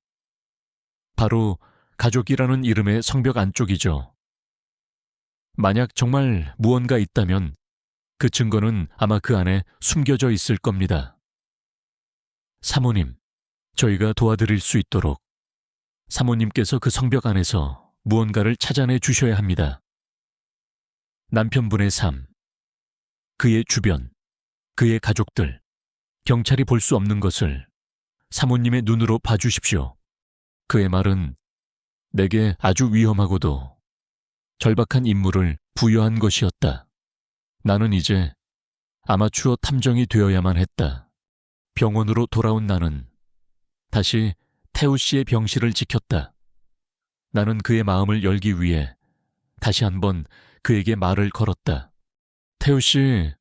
바로 가족이라는 이름의 성벽 안쪽이죠. 만약 정말 무언가 있다면 그 증거는 아마 그 안에 숨겨져 있을 겁니다. 사모님, 저희가 도와드릴 수 있도록 사모님께서 그 성벽 안에서 무언가를 찾아내 주셔야 합니다. 남편분의 삶, 그의 주변, 그의 가족들, 경찰이 볼 수 없는 것을 사모님의 눈으로 봐주십시오. 그의 말은 내게 아주 위험하고도 절박한 임무를 부여한 것이었다. 나는 이제 아마추어 탐정이 되어야만 했다. 병원으로 돌아온 나는 다시 태우 씨의 병실을 지켰다. 나는 그의 마음을 열기 위해 다시 한번 그에게 말을 걸었다. 태우 씨,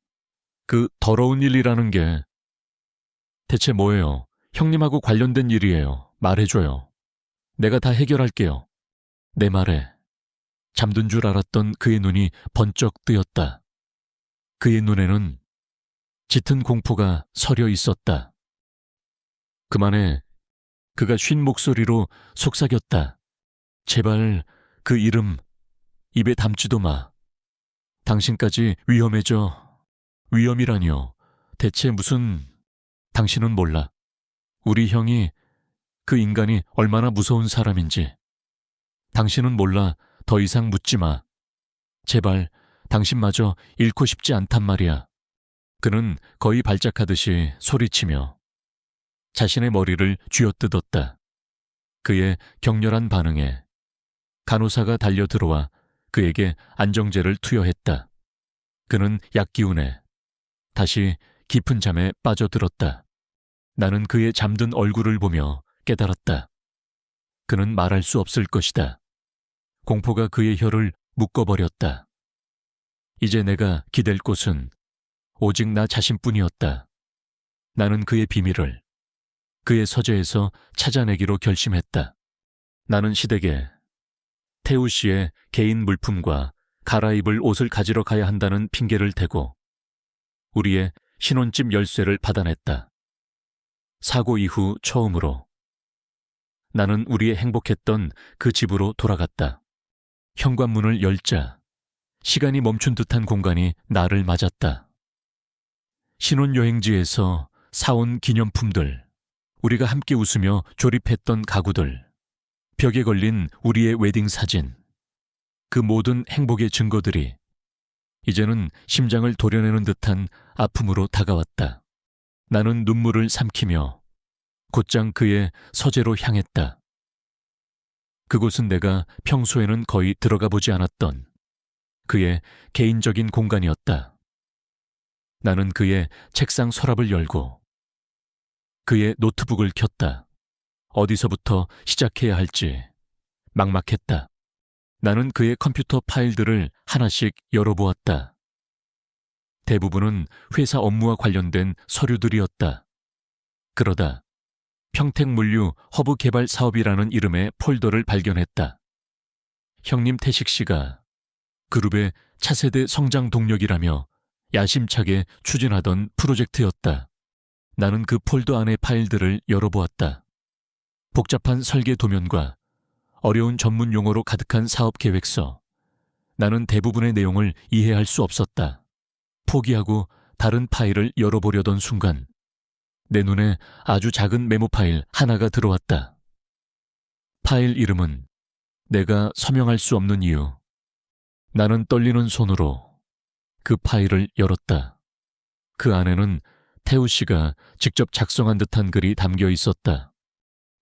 그 더러운 일이라는 게 대체 뭐예요? 형님하고 관련된 일이에요. 말해줘요. 내가 다 해결할게요. 내 말에 잠든 줄 알았던 그의 눈이 번쩍 뜨였다. 그의 눈에는 짙은 공포가 서려 있었다. 그만해. 그가 쉰 목소리로 속삭였다. 제발 그 이름 입에 담지도 마. 당신까지 위험해져. 위험이라니요. 대체 무슨... 당신은 몰라. 우리 형이 그 인간이 얼마나 무서운 사람인지. 당신은 몰라. 더 이상 묻지 마. 제발 당신마저 잃고 싶지 않단 말이야. 그는 거의 발작하듯이 소리치며 자신의 머리를 쥐어뜯었다. 그의 격렬한 반응에 간호사가 달려들어와 그에게 안정제를 투여했다. 그는 약기운에 다시 깊은 잠에 빠져들었다. 나는 그의 잠든 얼굴을 보며 깨달았다. 그는 말할 수 없을 것이다. 공포가 그의 혀를 묶어버렸다. 이제 내가 기댈 곳은 오직 나 자신뿐이었다. 나는 그의 비밀을 그의 서재에서 찾아내기로 결심했다. 나는 시댁에 태우 씨의 개인 물품과 갈아입을 옷을 가지러 가야 한다는 핑계를 대고 우리의 신혼집 열쇠를 받아냈다. 사고 이후 처음으로 나는 우리의 행복했던 그 집으로 돌아갔다. 현관문을 열자 시간이 멈춘 듯한 공간이 나를 맞았다. 신혼여행지에서 사온 기념품들, 우리가 함께 웃으며 조립했던 가구들, 벽에 걸린 우리의 웨딩 사진, 그 모든 행복의 증거들이 이제는 심장을 도려내는 듯한 아픔으로 다가왔다. 나는 눈물을 삼키며 곧장 그의 서재로 향했다. 그곳은 내가 평소에는 거의 들어가 보지 않았던 그의 개인적인 공간이었다. 나는 그의 책상 서랍을 열고 그의 노트북을 켰다. 어디서부터 시작해야 할지 막막했다. 나는 그의 컴퓨터 파일들을 하나씩 열어보았다. 대부분은 회사 업무와 관련된 서류들이었다. 그러다 평택물류 허브 개발 사업이라는 이름의 폴더를 발견했다. 형님 태식 씨가 그룹의 차세대 성장 동력이라며 야심차게 추진하던 프로젝트였다. 나는 그 폴더 안의 파일들을 열어보았다. 복잡한 설계 도면과 어려운 전문 용어로 가득한 사업 계획서. 나는 대부분의 내용을 이해할 수 없었다. 포기하고 다른 파일을 열어보려던 순간 내 눈에 아주 작은 메모 파일 하나가 들어왔다. 파일 이름은 내가 서명할 수 없는 이유. 나는 떨리는 손으로 그 파일을 열었다. 그 안에는 태우 씨가 직접 작성한 듯한 글이 담겨 있었다.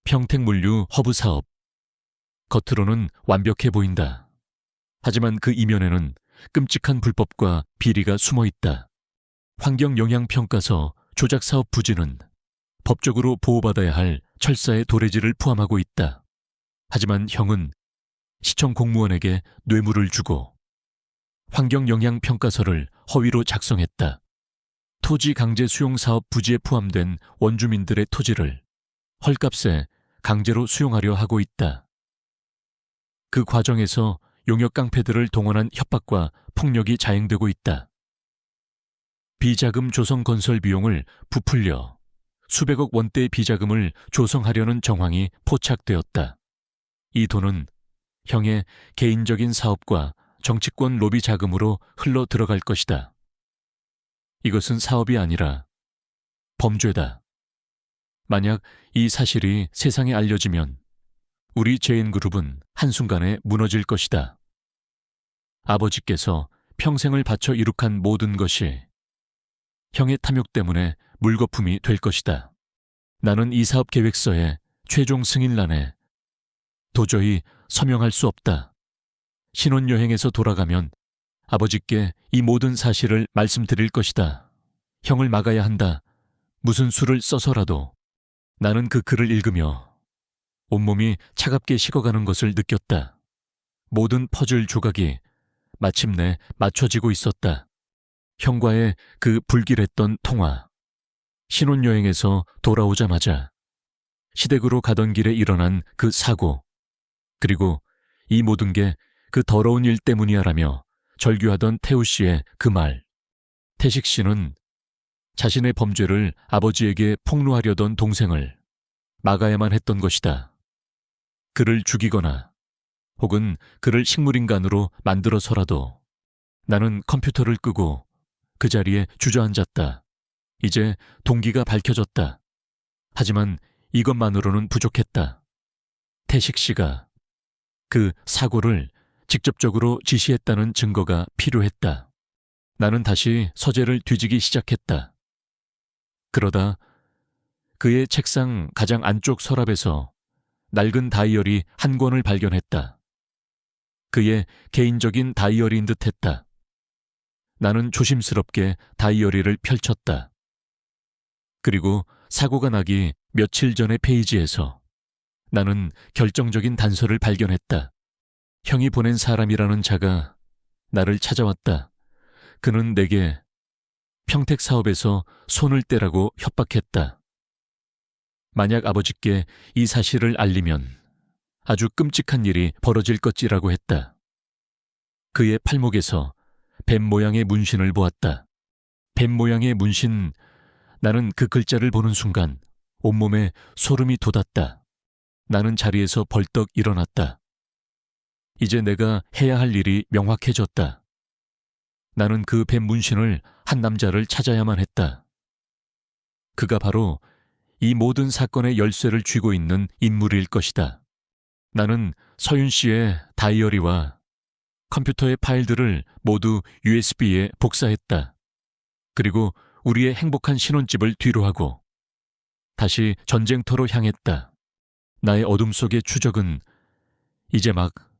평택물류 허브 사업. 겉으로는 완벽해 보인다. 하지만 그 이면에는 끔찍한 불법과 비리가 숨어 있다. 환경영향평가서 조작사업 부지는 법적으로 보호받아야 할 철사의 도래지를 포함하고 있다. 하지만 형은 시청 공무원에게 뇌물을 주고 환경영향평가서를 허위로 작성했다. 토지 강제 수용 사업 부지에 포함된 원주민들의 토지를 헐값에 강제로 수용하려 하고 있다. 그 과정에서 용역 깡패들을 동원한 협박과 폭력이 자행되고 있다. 비자금 조성 건설 비용을 부풀려 수백억 원대의 비자금을 조성하려는 정황이 포착되었다. 이 돈은 형의 개인적인 사업과 정치권 로비 자금으로 흘러 들어갈 것이다. 이것은 사업이 아니라 범죄다. 만약 이 사실이 세상에 알려지면 우리 제인그룹은 한순간에 무너질 것이다. 아버지께서 평생을 바쳐 이룩한 모든 것이 형의 탐욕 때문에 물거품이 될 것이다. 나는 이 사업 계획서의 최종 승인란에 도저히 서명할 수 없다. 신혼여행에서 돌아가면 아버지께 이 모든 사실을 말씀드릴 것이다. 형을 막아야 한다. 무슨 수를 써서라도. 나는 그 글을 읽으며 온몸이 차갑게 식어가는 것을 느꼈다. 모든 퍼즐 조각이 마침내 맞춰지고 있었다. 형과의 그 불길했던 통화. 신혼여행에서 돌아오자마자 시댁으로 가던 길에 일어난 그 사고. 그리고 이 모든 게 그 더러운 일 때문이야라며 절규하던 태우 씨의 그 말. 태식 씨는 자신의 범죄를 아버지에게 폭로하려던 동생을 막아야만 했던 것이다. 그를 죽이거나 혹은 그를 식물인간으로 만들어서라도. 나는 컴퓨터를 끄고 그 자리에 주저앉았다. 이제 동기가 밝혀졌다. 하지만 이것만으로는 부족했다. 태식 씨가 그 사고를 직접적으로 지시했다는 증거가 필요했다. 나는 다시 서재를 뒤지기 시작했다. 그러다 그의 책상 가장 안쪽 서랍에서 낡은 다이어리 한 권을 발견했다. 그의 개인적인 다이어리인 듯했다. 나는 조심스럽게 다이어리를 펼쳤다. 그리고 사고가 나기 며칠 전의 페이지에서 나는 결정적인 단서를 발견했다. 형이 보낸 사람이라는 자가 나를 찾아왔다. 그는 내게 평택 사업에서 손을 떼라고 협박했다. 만약 아버지께 이 사실을 알리면 아주 끔찍한 일이 벌어질 것이라고 했다. 그의 팔목에서 뱀 모양의 문신을 보았다. 뱀 모양의 문신. 나는 그 글자를 보는 순간 온몸에 소름이 돋았다. 나는 자리에서 벌떡 일어났다. 이제 내가 해야 할 일이 명확해졌다. 나는 그 뱀 문신을 한 남자를 찾아야만 했다. 그가 바로 이 모든 사건의 열쇠를 쥐고 있는 인물일 것이다. 나는 서윤 씨의 다이어리와 컴퓨터의 파일들을 모두 USB에 복사했다. 그리고 우리의 행복한 신혼집을 뒤로하고 다시 전쟁터로 향했다. 나의 어둠 속의 추적은 이제 막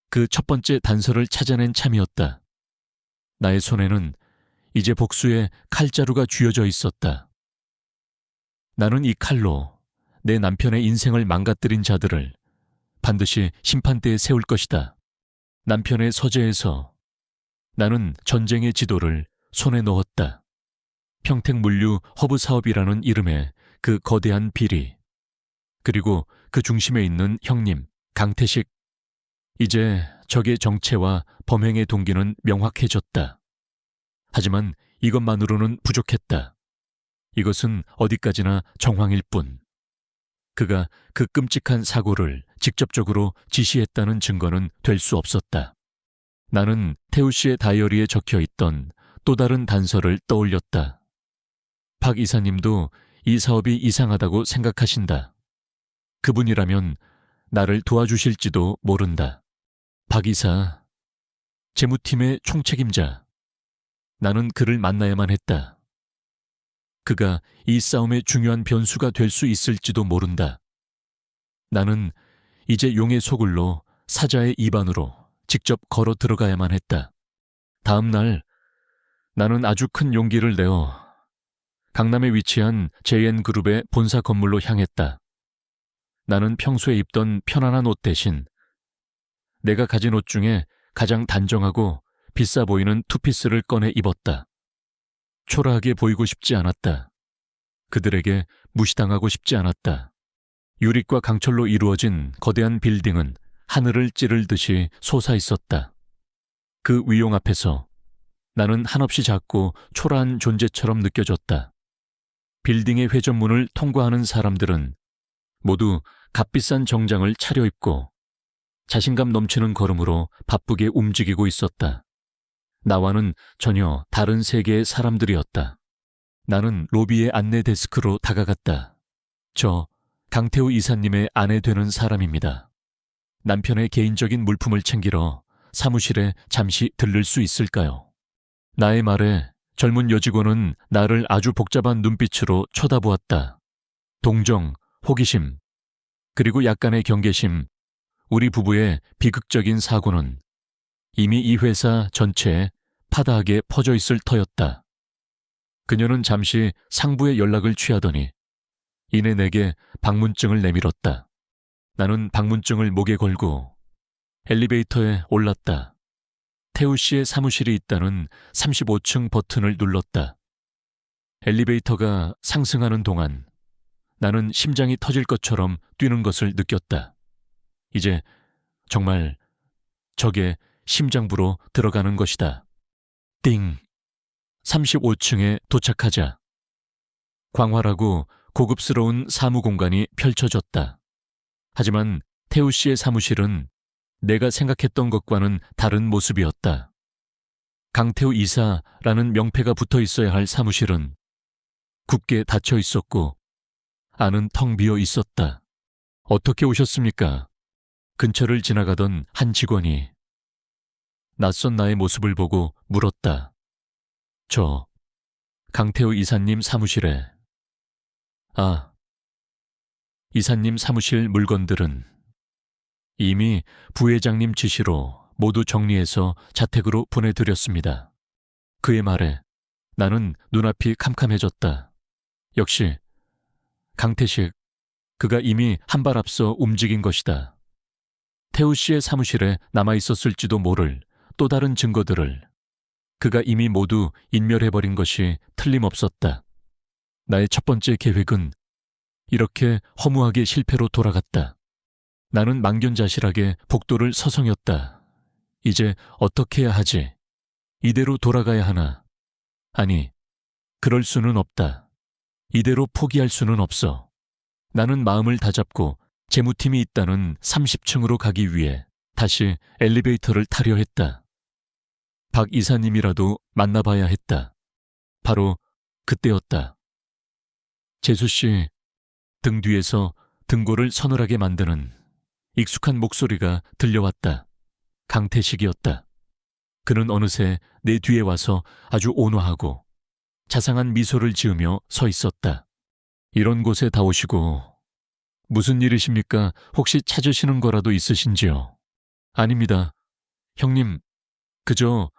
그 첫 번째 단서를 찾아낸 참이었다. 나의 손에는 이제 복수의 칼자루가 쥐어져 있었다. 나는 이 칼로 내 남편의 인생을 망가뜨린 자들을 반드시 심판대에 세울 것이다. 남편의 서재에서 나는 전쟁의 지도를 손에 넣었다. 평택물류 허브 사업이라는 이름의 그 거대한 비리. 그리고 그 중심에 있는 형님, 강태식. 이제 적의 정체와 범행의 동기는 명확해졌다. 하지만 이것만으로는 부족했다. 이것은 어디까지나 정황일 뿐. 그가 그 끔찍한 사고를 직접적으로 지시했다는 증거는 될 수 없었다. 나는 태우 씨의 다이어리에 적혀 있던 또 다른 단서를 떠올렸다. 박 이사님도 이 사업이 이상하다고 생각하신다. 그분이라면 나를 도와주실지도 모른다. 박 이사, 재무팀의 총책임자. 나는 그를 만나야만 했다. 그가 이 싸움의 중요한 변수가 될 수 있을지도 모른다. 나는 이제 용의 소굴로 사자의 입안으로 직접 걸어 들어가야만 했다. 다음 날 나는 아주 큰 용기를 내어 강남에 위치한 JN그룹의 본사 건물로 향했다. 나는 평소에 입던 편안한 옷 대신 내가 가진 옷 중에 가장 단정하고 비싸 보이는 투피스를 꺼내 입었다. 초라하게 보이고 싶지 않았다. 그들에게 무시당하고 싶지 않았다. 유리과 강철로 이루어진 거대한 빌딩은 하늘을 찌를 듯이 솟아 있었다. 그 위용 앞에서 나는 한없이 작고 초라한 존재처럼 느껴졌다. 빌딩의 회전문을 통과하는 사람들은 모두 값비싼 정장을 차려입고 자신감 넘치는 걸음으로 바쁘게 움직이고 있었다. 나와는 전혀 다른 세계의 사람들이었다. 나는 로비의 안내 데스크로 다가갔다. 저 강태우 이사님의 아내 되는 사람입니다. 남편의 개인적인 물품을 챙기러 사무실에 잠시 들를 수 있을까요? 나의 말에 젊은 여직원은 나를 아주 복잡한 눈빛으로 쳐다보았다. 동정, 호기심, 그리고 약간의 경계심. 우리 부부의 비극적인 사고는 이미 이 회사 전체에 파다하게 퍼져 있을 터였다. 그녀는 잠시 상부의 연락을 취하더니 이내 내게 방문증을 내밀었다. 나는 방문증을 목에 걸고 엘리베이터에 올랐다. 태우 씨의 사무실이 있다는 35층 버튼을 눌렀다. 엘리베이터가 상승하는 동안 나는 심장이 터질 것처럼 뛰는 것을 느꼈다. 이제 정말 적의 심장부로 들어가는 것이다. 띵! 35층에 도착하자 광활하고 고급스러운 사무공간이 펼쳐졌다. 하지만 태우 씨의 사무실은 내가 생각했던 것과는 다른 모습이었다. 강태우 이사라는 명패가 붙어 있어야 할 사무실은 굳게 닫혀 있었고 안은 텅 비어 있었다. 어떻게 오셨습니까? 근처를 지나가던 한 직원이 낯선 나의 모습을 보고 물었다. 저 강태우 이사님 사무실에. 아, 이사님 사무실 물건들은 이미 부회장님 지시로 모두 정리해서 자택으로 보내드렸습니다. 그의 말에 나는 눈앞이 캄캄해졌다. 역시 강태식, 그가 이미 한 발 앞서 움직인 것이다. 태우 씨의 사무실에 남아있었을지도 모를 또 다른 증거들을 그가 이미 모두 인멸해버린 것이 틀림없었다. 나의 첫 번째 계획은 이렇게 허무하게 실패로 돌아갔다. 나는 망견자실하게 복도를 서성였다. 이제 어떻게 해야 하지? 이대로 돌아가야 하나? 아니, 그럴 수는 없다. 이대로 포기할 수는 없어. 나는 마음을 다잡고 재무팀이 있다는 30층으로 가기 위해 다시 엘리베이터를 타려 했다. 박 이사님이라도 만나봐야 했다. 바로 그때였다. 재수 씨, 등 뒤에서 등골을 서늘하게 만드는 익숙한 목소리가 들려왔다. 강태식이었다. 그는 어느새 내 뒤에 와서 아주 온화하고 자상한 미소를 지으며 서 있었다. 이런 곳에 다 오시고 무슨 일이십니까? 혹시 찾으시는 거라도 있으신지요? 아닙니다. 형님, 그저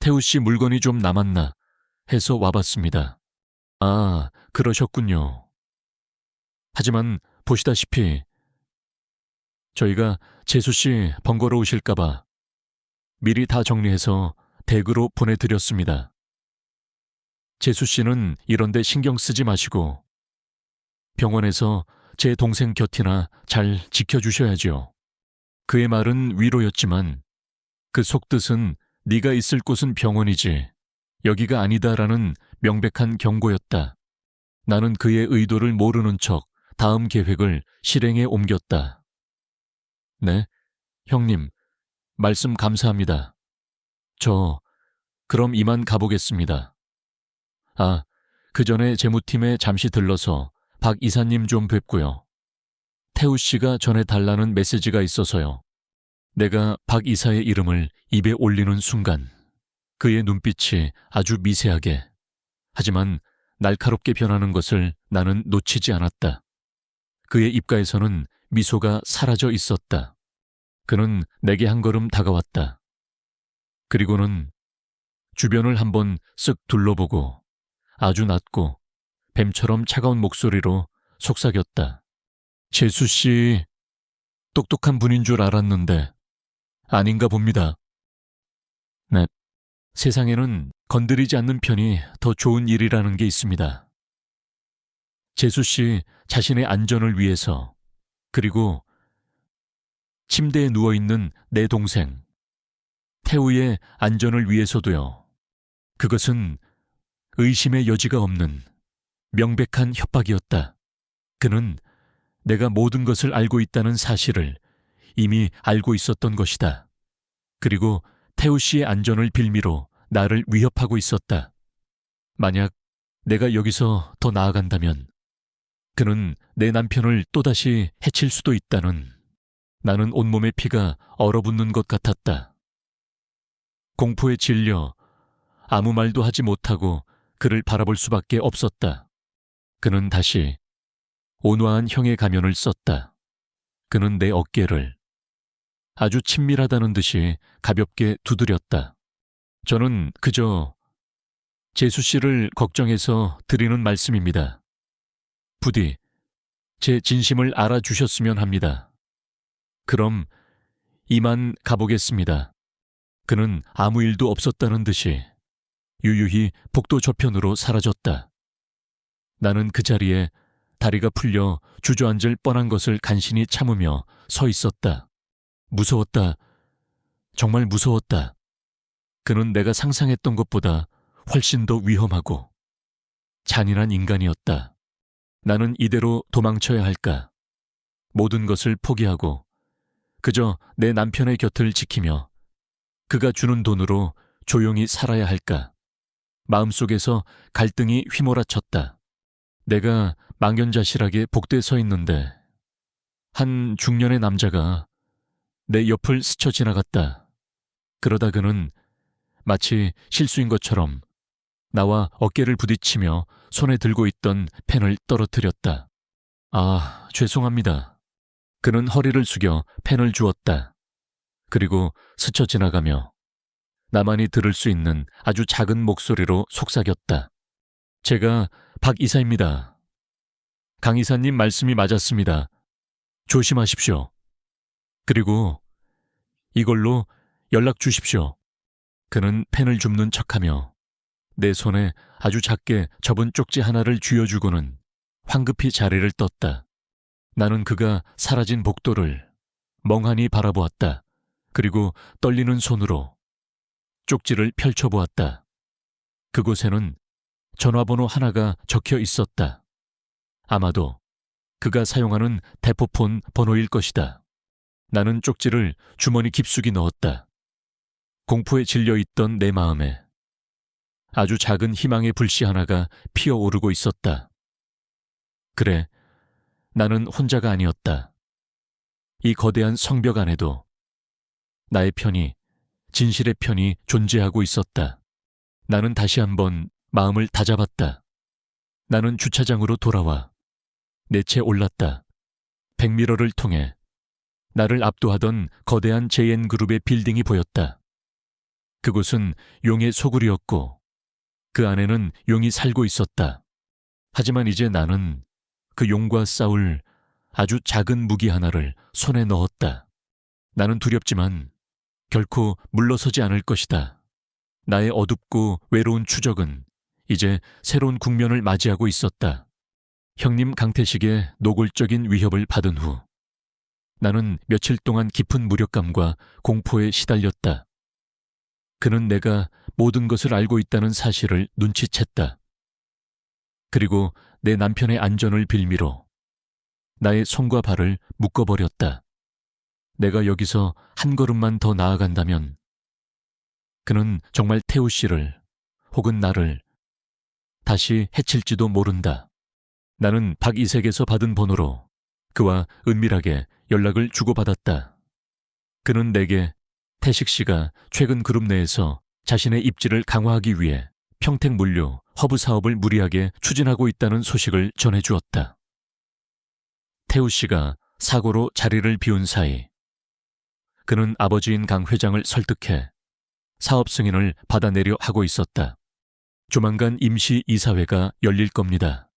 태우 씨 물건이 좀 남았나 해서 와봤습니다. 아, 그러셨군요. 하지만 보시다시피 저희가 재수 씨 번거로우실까봐 미리 다 정리해서 댁으로 보내드렸습니다. 재수 씨는 이런데 신경 쓰지 마시고 병원에서 제 동생 곁이나 잘 지켜주셔야죠. 그의 말은 위로였지만 그 속뜻은 네가 있을 곳은 병원이지 여기가 아니다라는 명백한 경고였다. 나는 그의 의도를 모르는 척 다음 계획을 실행에 옮겼다. 네, 형님, 말씀 감사합니다. 저 그럼 이만 가보겠습니다. 아, 그 전에 재무팀에 잠시 들러서 박 이사님 좀 뵙고요. 태우 씨가 전해달라는 메시지가 있어서요. 내가 박 이사의 이름을 입에 올리는 순간 그의 눈빛이 아주 미세하게 하지만 날카롭게 변하는 것을 나는 놓치지 않았다. 그의 입가에서는 미소가 사라져 있었다. 그는 내게 한 걸음 다가왔다. 그리고는 주변을 한번 쓱 둘러보고 아주 낮고 뱀처럼 차가운 목소리로 속삭였다. 재수 씨, 똑똑한 분인 줄 알았는데 아닌가 봅니다. 네, 세상에는 건드리지 않는 편이 더 좋은 일이라는 게 있습니다. 재수 씨 자신의 안전을 위해서 그리고 침대에 누워있는 내 동생 태우의 안전을 위해서도요. 그것은 의심의 여지가 없는 명백한 협박이었다. 그는 내가 모든 것을 알고 있다는 사실을 이미 알고 있었던 것이다. 그리고 태우 씨의 안전을 빌미로 나를 위협하고 있었다. 만약 내가 여기서 더 나아간다면 그는 내 남편을 또다시 해칠 수도 있다는 나는 온몸의 피가 얼어붙는 것 같았다. 공포에 질려 아무 말도 하지 못하고 그를 바라볼 수밖에 없었다. 그는 다시 온화한 형의 가면을 썼다. 그는 내 어깨를 아주 친밀하다는 듯이 가볍게 두드렸다. 저는 그저 재수 씨를 걱정해서 드리는 말씀입니다. 부디 제 진심을 알아주셨으면 합니다. 그럼 이만 가보겠습니다. 그는 아무 일도 없었다는 듯이 유유히 복도 저편으로 사라졌다. 나는 그 자리에 다리가 풀려 주저앉을 뻔한 것을 간신히 참으며 서 있었다. 무서웠다. 정말 무서웠다. 그는 내가 상상했던 것보다 훨씬 더 위험하고 잔인한 인간이었다. 나는 이대로 도망쳐야 할까? 모든 것을 포기하고 그저 내 남편의 곁을 지키며 그가 주는 돈으로 조용히 살아야 할까? 마음속에서 갈등이 휘몰아쳤다. 내가 망연자실하게 복도에 서 있는데 한 중년의 남자가 내 옆을 스쳐 지나갔다. 그러다 그는 마치 실수인 것처럼 나와 어깨를 부딪히며 손에 들고 있던 펜을 떨어뜨렸다. 아, 죄송합니다. 그는 허리를 숙여 펜을 주었다. 그리고 스쳐 지나가며 나만이 들을 수 있는 아주 작은 목소리로 속삭였다. 제가 박 이사입니다. 강 이사님 말씀이 맞았습니다. 조심하십시오. 그리고 이걸로 연락 주십시오. 그는 펜을 줍는 척하며 내 손에 아주 작게 접은 쪽지 하나를 쥐어주고는 황급히 자리를 떴다. 나는 그가 사라진 복도를 멍하니 바라보았다. 그리고 떨리는 손으로 쪽지를 펼쳐보았다. 그곳에는 전화번호 하나가 적혀 있었다. 아마도 그가 사용하는 대포폰 번호일 것이다. 나는 쪽지를 주머니 깊숙이 넣었다. 공포에 질려있던 내 마음에 아주 작은 희망의 불씨 하나가 피어오르고 있었다. 그래, 나는 혼자가 아니었다. 이 거대한 성벽 안에도 나의 편이, 진실의 편이 존재하고 있었다. 나는 다시 한번 마음을 다잡았다. 나는 주차장으로 돌아와 내 채 올랐다. 백미러를 통해 나를 압도하던 거대한 JN그룹의 빌딩이 보였다. 그곳은 용의 소굴이었고 그 안에는 용이 살고 있었다. 하지만 이제 나는 그 용과 싸울 아주 작은 무기 하나를 손에 넣었다. 나는 두렵지만 결코 물러서지 않을 것이다. 나의 어둡고 외로운 추적은 이제 새로운 국면을 맞이하고 있었다. 형님 강태식의 노골적인 위협을 받은 후 나는 며칠 동안 깊은 무력감과 공포에 시달렸다. 그는 내가 모든 것을 알고 있다는 사실을 눈치챘다. 그리고 내 남편의 안전을 빌미로 나의 손과 발을 묶어버렸다. 내가 여기서 한 걸음만 더 나아간다면 그는 정말 태우 씨를 혹은 나를 다시 해칠지도 모른다. 나는 박이색에서 받은 번호로 그와 은밀하게 연락을 주고받았다. 그는 내게 태식 씨가 최근 그룹 내에서 자신의 입지를 강화하기 위해 평택물류 허브 사업을 무리하게 추진하고 있다는 소식을 전해주었다. 태우 씨가 사고로 자리를 비운 사이 그는 아버지인 강 회장을 설득해 사업 승인을 받아내려 하고 있었다. 조만간 임시 이사회가 열릴 겁니다.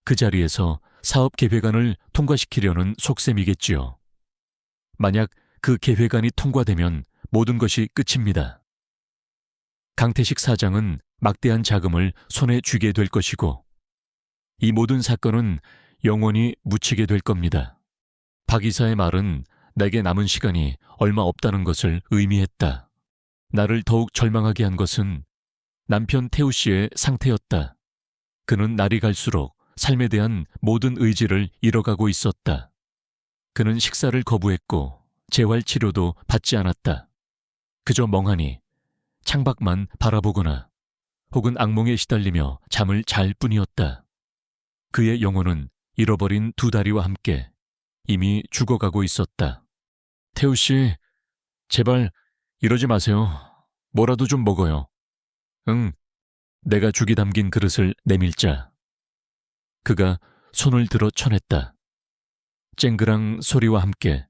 그 자리에서 사업 계획안을 통과시키려는 속셈이겠지요. 만약 그 계획안이 통과되면 모든 것이 끝입니다. 강태식 사장은 막대한 자금을 손에 쥐게 될 것이고 이 모든 사건은 영원히 묻히게 될 겁니다. 박 이사의 말은 내게 남은 시간이 얼마 없다는 것을 의미했다. 나를 더욱 절망하게 한 것은 남편 태우 씨의 상태였다. 그는 날이 갈수록 삶에 대한 모든 의지를 잃어가고 있었다. 그는 식사를 거부했고 재활치료도 받지 않았다. 그저 멍하니 창밖만 바라보거나 혹은 악몽에 시달리며 잠을 잘 뿐이었다. 그의 영혼은 잃어버린 두 다리와 함께 이미 죽어가고 있었다. 태우 씨, 제발 이러지 마세요. 뭐라도 좀 먹어요. 응, 내가 죽이 담긴 그릇을 내밀자. 그가 손을 들어 쳐냈다. 쨍그랑 소리와 함께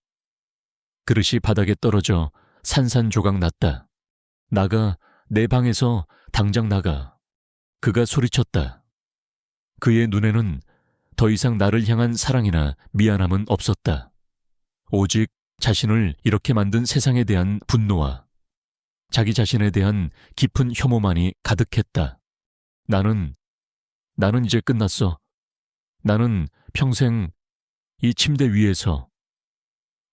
그릇이 바닥에 떨어져 산산조각 났다. 나가, 내 방에서 당장 나가. 그가 소리쳤다. 그의 눈에는 더 이상 나를 향한 사랑이나 미안함은 없었다. 오직 자신을 이렇게 만든 세상에 대한 분노와 자기 자신에 대한 깊은 혐오만이 가득했다. 나는 이제 끝났어. 나는 평생 이 침대 위에서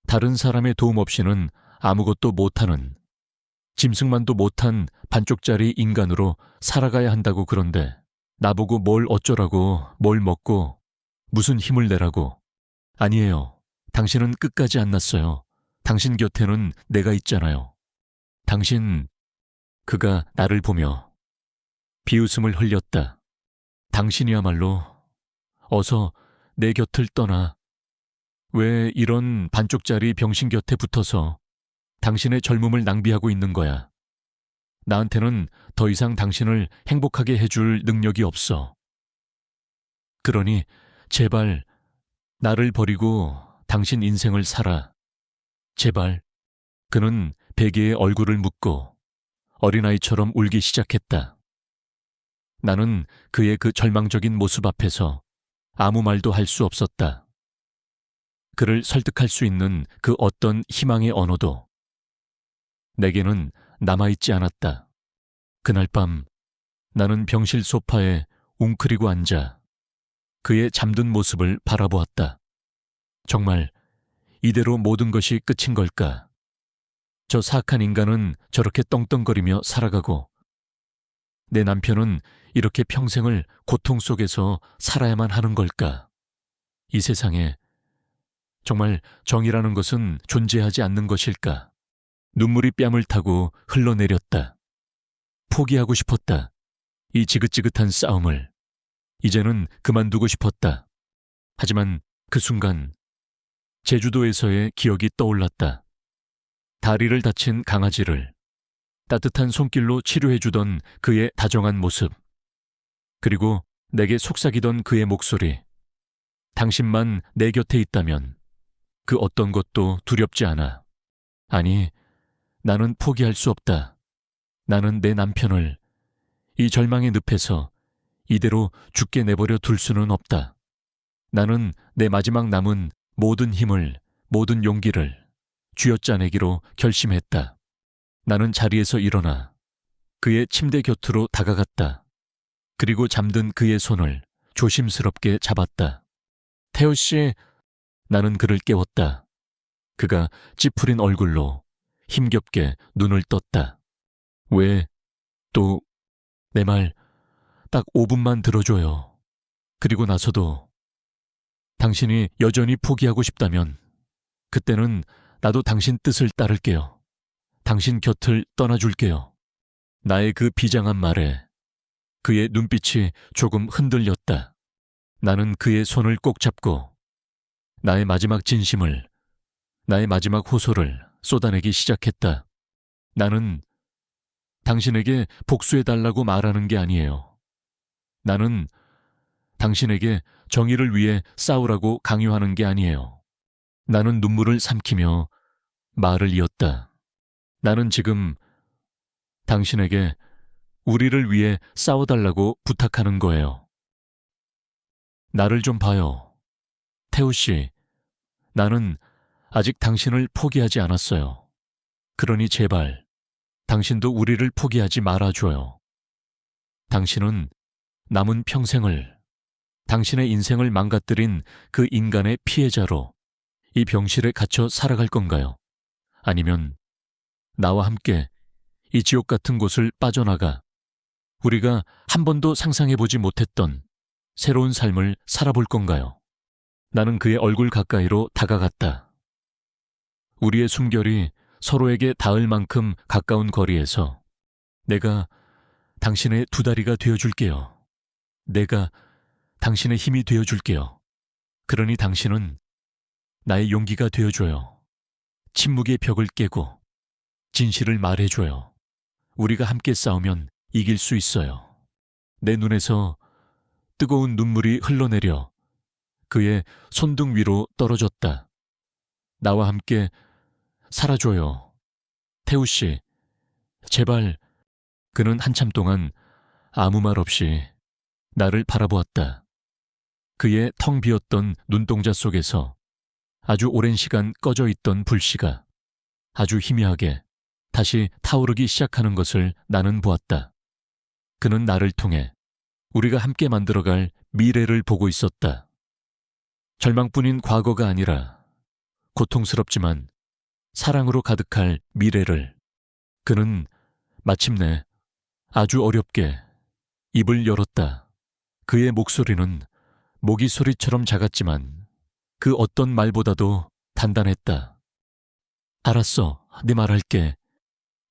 다른 사람의 도움 없이는 아무것도 못하는 짐승만도 못한 반쪽짜리 인간으로 살아가야 한다고. 그런데 나보고 뭘 어쩌라고, 뭘 먹고 무슨 힘을 내라고. 아니에요. 당신은 끝까지 안 났어요. 당신 곁에는 내가 있잖아요. 당신, 그가 나를 보며 비웃음을 흘렸다. 당신이야말로 어서 내 곁을 떠나. 왜 이런 반쪽짜리 병신 곁에 붙어서 당신의 젊음을 낭비하고 있는 거야. 나한테는 더 이상 당신을 행복하게 해줄 능력이 없어. 그러니 제발 나를 버리고 당신 인생을 살아. 제발. 그는 베개에 얼굴을 묻고 어린아이처럼 울기 시작했다. 나는 그의 그 절망적인 모습 앞에서 아무 말도 할 수 없었다. 그를 설득할 수 있는 그 어떤 희망의 언어도 내게는 남아있지 않았다. 그날 밤 나는 병실 소파에 웅크리고 앉아 그의 잠든 모습을 바라보았다. 정말 이대로 모든 것이 끝인 걸까? 저 사악한 인간은 저렇게 떵떵거리며 살아가고 내 남편은 이렇게 평생을 고통 속에서 살아야만 하는 걸까? 이 세상에 정말 정의라는 것은 존재하지 않는 것일까? 눈물이 뺨을 타고 흘러내렸다. 포기하고 싶었다. 이 지긋지긋한 싸움을. 이제는 그만두고 싶었다. 하지만 그 순간 제주도에서의 기억이 떠올랐다. 다리를 다친 강아지를 따뜻한 손길로 치료해주던 그의 다정한 모습. 그리고 내게 속삭이던 그의 목소리. 당신만 내 곁에 있다면 그 어떤 것도 두렵지 않아. 아니, 나는 포기할 수 없다. 나는 내 남편을 이 절망의 늪에서 이대로 죽게 내버려 둘 수는 없다. 나는 내 마지막 남은 모든 힘을, 모든 용기를 쥐어짜내기로 결심했다. 나는 자리에서 일어나 그의 침대 곁으로 다가갔다. 그리고 잠든 그의 손을 조심스럽게 잡았다. 태우 씨, 나는 그를 깨웠다. 그가 찌푸린 얼굴로 힘겹게 눈을 떴다. 왜, 또, 내 말 딱 5분만 들어줘요. 그리고 나서도 당신이 여전히 포기하고 싶다면 그때는 나도 당신 뜻을 따를게요. 당신 곁을 떠나줄게요. 나의 그 비장한 말에 그의 눈빛이 조금 흔들렸다. 나는 그의 손을 꼭 잡고 나의 마지막 진심을, 나의 마지막 호소를 쏟아내기 시작했다. 나는 당신에게 복수해달라고 말하는 게 아니에요. 나는 당신에게 정의를 위해 싸우라고 강요하는 게 아니에요. 나는 눈물을 삼키며 말을 이었다. 나는 지금 당신에게 우리를 위해 싸워달라고 부탁하는 거예요. 나를 좀 봐요. 태우 씨, 나는 아직 당신을 포기하지 않았어요. 그러니 제발 당신도 우리를 포기하지 말아줘요. 당신은 남은 평생을, 당신의 인생을 망가뜨린 그 인간의 피해자로 이 병실에 갇혀 살아갈 건가요? 아니면 나와 함께 이 지옥 같은 곳을 빠져나가 우리가 한 번도 상상해보지 못했던 새로운 삶을 살아볼 건가요? 나는 그의 얼굴 가까이로 다가갔다. 우리의 숨결이 서로에게 닿을 만큼 가까운 거리에서 내가 당신의 두 다리가 되어줄게요. 내가 당신의 힘이 되어줄게요. 그러니 당신은 나의 용기가 되어줘요. 침묵의 벽을 깨고 진실을 말해줘요. 우리가 함께 싸우면 이길 수 있어요. 내 눈에서 뜨거운 눈물이 흘러내려 그의 손등 위로 떨어졌다. 나와 함께 살아줘요. 태우 씨, 제발. 그는 한참 동안 아무 말 없이 나를 바라보았다. 그의 텅 비었던 눈동자 속에서 아주 오랜 시간 꺼져 있던 불씨가 아주 희미하게 다시 타오르기 시작하는 것을 나는 보았다. 그는 나를 통해 우리가 함께 만들어갈 미래를 보고 있었다. 절망뿐인 과거가 아니라 고통스럽지만 사랑으로 가득할 미래를. 그는 마침내 아주 어렵게 입을 열었다. 그의 목소리는 모기 소리처럼 작았지만 그 어떤 말보다도 단단했다. 알았어, 네 말할게.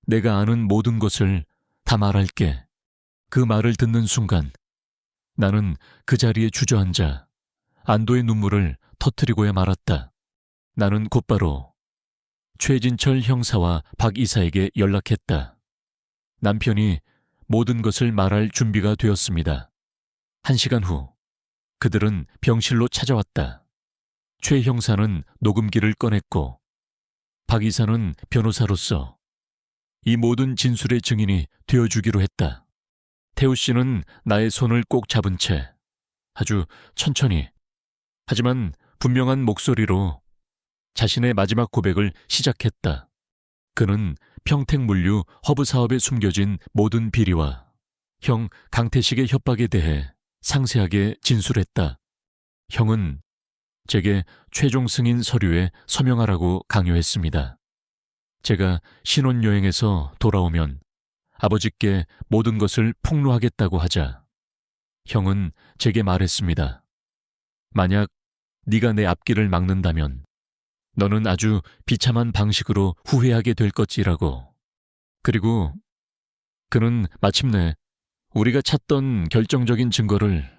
내가 아는 모든 것을 다 말할게. 그 말을 듣는 순간 나는 그 자리에 주저앉아 안도의 눈물을 터뜨리고야 말았다. 나는 곧바로 최진철 형사와 박 이사에게 연락했다. 남편이 모든 것을 말할 준비가 되었습니다. 1시간 후 그들은 병실로 찾아왔다. 최 형사는 녹음기를 꺼냈고 박 이사는 변호사로서 이 모든 진술의 증인이 되어주기로 했다. 태우 씨는 나의 손을 꼭 잡은 채 아주 천천히 하지만 분명한 목소리로 자신의 마지막 고백을 시작했다. 그는 평택물류 허브 사업에 숨겨진 모든 비리와 형 강태식의 협박에 대해 상세하게 진술했다. 형은 제게 최종 승인 서류에 서명하라고 강요했습니다. 제가 신혼여행에서 돌아오면 아버지께 모든 것을 폭로하겠다고 하자 형은 제게 말했습니다. 만약 네가 내 앞길을 막는다면 너는 아주 비참한 방식으로 후회하게 될 것이라고. 그리고 그는 마침내 우리가 찾던 결정적인 증거를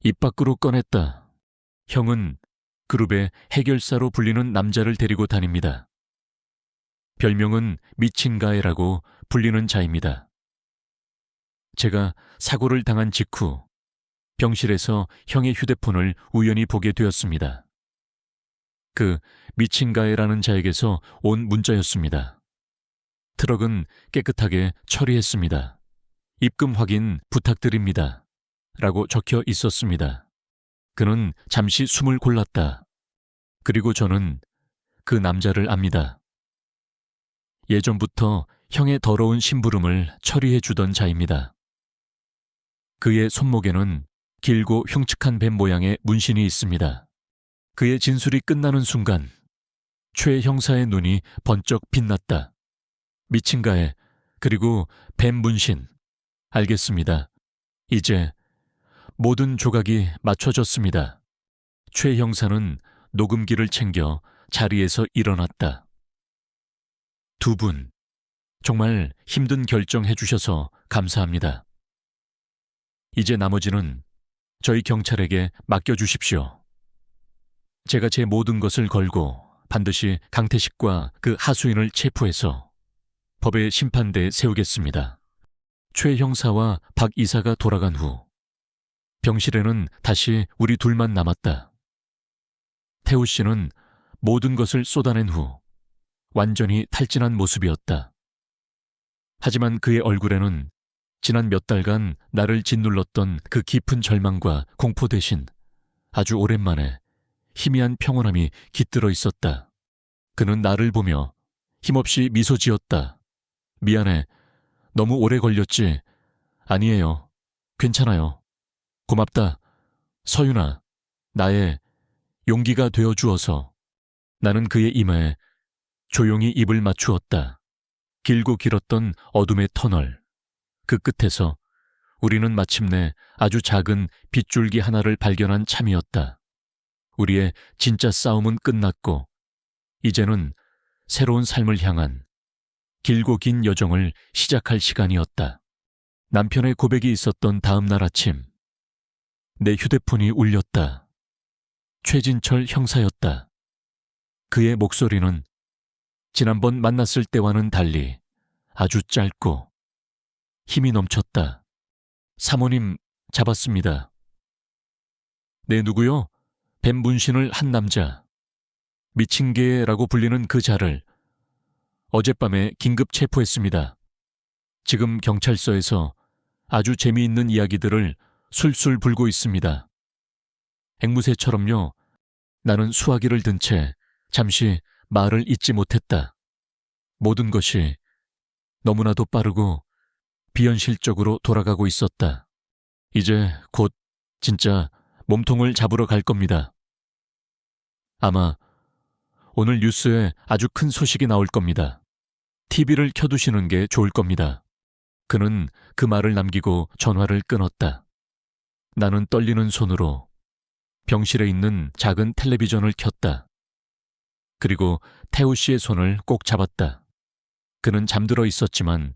입 밖으로 꺼냈다. 형은 그룹의 해결사로 불리는 남자를 데리고 다닙니다. 별명은 미친가해라고 불리는 자입니다. 제가 사고를 당한 직후 병실에서 형의 휴대폰을 우연히 보게 되었습니다. 그 미친가해라는 자에게서 온 문자였습니다. 트럭은 깨끗하게 처리했습니다. 입금 확인 부탁드립니다. 라고 적혀 있었습니다. 그는 잠시 숨을 골랐다. 그리고 저는 그 남자를 압니다. 예전부터 형의 더러운 심부름을 처리해 주던 자입니다. 그의 손목에는 길고 흉측한 뱀 모양의 문신이 있습니다. 그의 진술이 끝나는 순간 최 형사의 눈이 번쩍 빛났다. 미친가에, 그리고 뱀 문신. 알겠습니다. 이제 모든 조각이 맞춰졌습니다. 최 형사는 녹음기를 챙겨 자리에서 일어났다. 두 분, 정말 힘든 결정해 주셔서 감사합니다. 이제 나머지는 저희 경찰에게 맡겨주십시오. 제가 제 모든 것을 걸고 반드시 강태식과 그 하수인을 체포해서 법의 심판대에 세우겠습니다. 최 형사와 박 이사가 돌아간 후 병실에는 다시 우리 둘만 남았다. 태우 씨는 모든 것을 쏟아낸 후 완전히 탈진한 모습이었다. 하지만 그의 얼굴에는 지난 몇 달간 나를 짓눌렀던 그 깊은 절망과 공포 대신 아주 오랜만에 희미한 평온함이 깃들어 있었다. 그는 나를 보며 힘없이 미소 지었다. 미안해. 너무 오래 걸렸지. 아니에요. 괜찮아요. 고맙다. 서윤아. 나의 용기가 되어 주어서. 나는 그의 이마에 조용히 입을 맞추었다. 길고 길었던 어둠의 터널. 그 끝에서 우리는 마침내 아주 작은 빗줄기 하나를 발견한 참이었다. 우리의 진짜 싸움은 끝났고 이제는 새로운 삶을 향한 길고 긴 여정을 시작할 시간이었다. 남편의 고백이 있었던 다음 날 아침 내 휴대폰이 울렸다. 최진철 형사였다. 그의 목소리는 지난번 만났을 때와는 달리 아주 짧고 힘이 넘쳤다. 사모님 잡았습니다. 네, 누구요? 뱀 문신을 한 남자. 미친 개라고 불리는 그 자를 어젯밤에 긴급 체포했습니다. 지금 경찰서에서 아주 재미있는 이야기들을 술술 불고 있습니다. 앵무새처럼요. 나는 수화기를 든 채 잠시 말을 잇지 못했다. 모든 것이 너무나도 빠르고 비현실적으로 돌아가고 있었다. 이제 곧 진짜 몸통을 잡으러 갈 겁니다. 아마 오늘 뉴스에 아주 큰 소식이 나올 겁니다. TV를 켜두시는 게 좋을 겁니다. 그는 그 말을 남기고 전화를 끊었다. 나는 떨리는 손으로 병실에 있는 작은 텔레비전을 켰다. 그리고 태우 씨의 손을 꼭 잡았다. 그는 잠들어 있었지만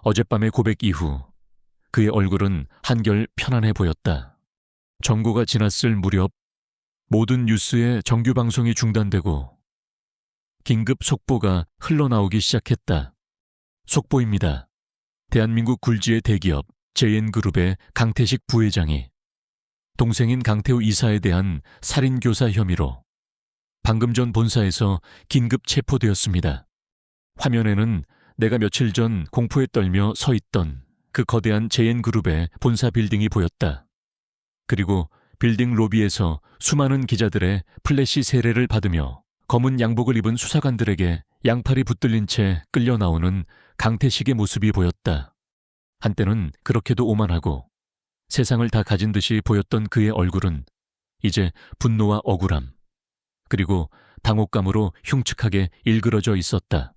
어젯밤의 고백 이후 그의 얼굴은 한결 편안해 보였다. 정고가 지났을 무렵 모든 뉴스의 정규 방송이 중단되고 긴급 속보가 흘러나오기 시작했다. 속보입니다. 대한민국 굴지의 대기업 JN그룹의 강태식 부회장이 동생인 강태우 이사에 대한 살인교사 혐의로 방금 전 본사에서 긴급 체포되었습니다. 화면에는 내가 며칠 전 공포에 떨며 서 있던 그 거대한 JN그룹의 본사 빌딩이 보였다. 그리고 빌딩 로비에서 수많은 기자들의 플래시 세례를 받으며 검은 양복을 입은 수사관들에게 양팔이 붙들린 채 끌려 나오는 강태식의 모습이 보였다. 한때는 그렇게도 오만하고 세상을 다 가진 듯이 보였던 그의 얼굴은 이제 분노와 억울함, 그리고 당혹감으로 흉측하게 일그러져 있었다.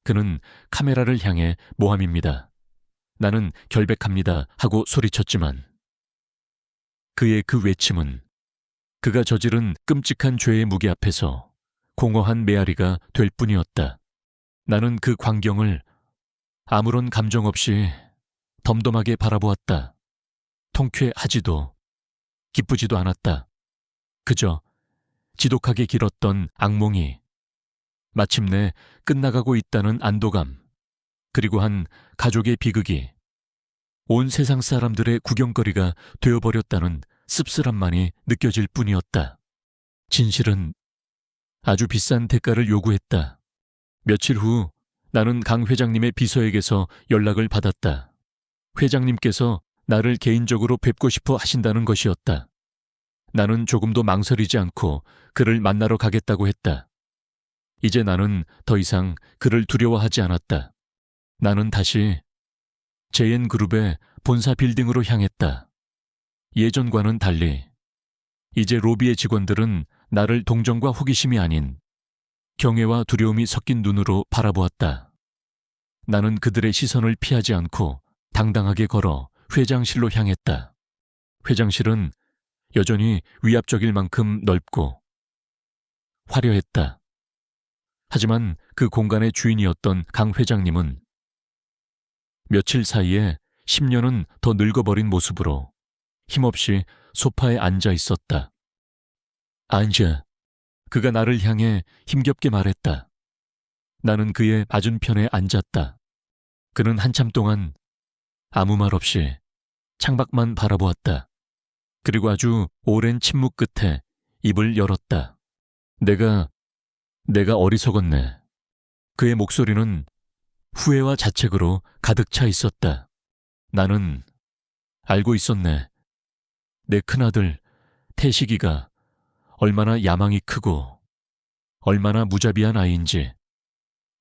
그는 카메라를 향해 모함입니다. 나는 결백합니다 하고 소리쳤지만 그의 그 외침은 그가 저지른 끔찍한 죄의 무게 앞에서 공허한 메아리가 될 뿐이었다. 나는 그 광경을 아무런 감정 없이 덤덤하게 바라보았다. 통쾌하지도 기쁘지도 않았다. 그저 지독하게 길었던 악몽이 마침내 끝나가고 있다는 안도감, 그리고 한 가족의 비극이 온 세상 사람들의 구경거리가 되어버렸다는 씁쓸함만이 느껴질 뿐이었다. 진실은 아주 비싼 대가를 요구했다. 며칠 후 나는 강 회장님의 비서에게서 연락을 받았다. 회장님께서 나를 개인적으로 뵙고 싶어 하신다는 것이었다. 나는 조금도 망설이지 않고 그를 만나러 가겠다고 했다. 이제 나는 더 이상 그를 두려워하지 않았다. 나는 다시 JN그룹의 본사 빌딩으로 향했다. 예전과는 달리 이제 로비의 직원들은 나를 동정과 호기심이 아닌 경외와 두려움이 섞인 눈으로 바라보았다. 나는 그들의 시선을 피하지 않고 당당하게 걸어 회장실로 향했다. 회장실은 여전히 위압적일 만큼 넓고 화려했다. 하지만 그 공간의 주인이었던 강 회장님은 며칠 사이에 10년은 더 늙어버린 모습으로 힘없이 소파에 앉아 있었다. 앉아. 그가 나를 향해 힘겹게 말했다. 나는 그의 맞은편에 앉았다. 그는 한참 동안 아무 말 없이 창밖만 바라보았다. 그리고 아주 오랜 침묵 끝에 입을 열었다. 내가 어리석었네. 그의 목소리는 후회와 자책으로 가득 차 있었다. 나는 알고 있었네. 내 큰아들 태식이가 얼마나 야망이 크고 얼마나 무자비한 아이인지.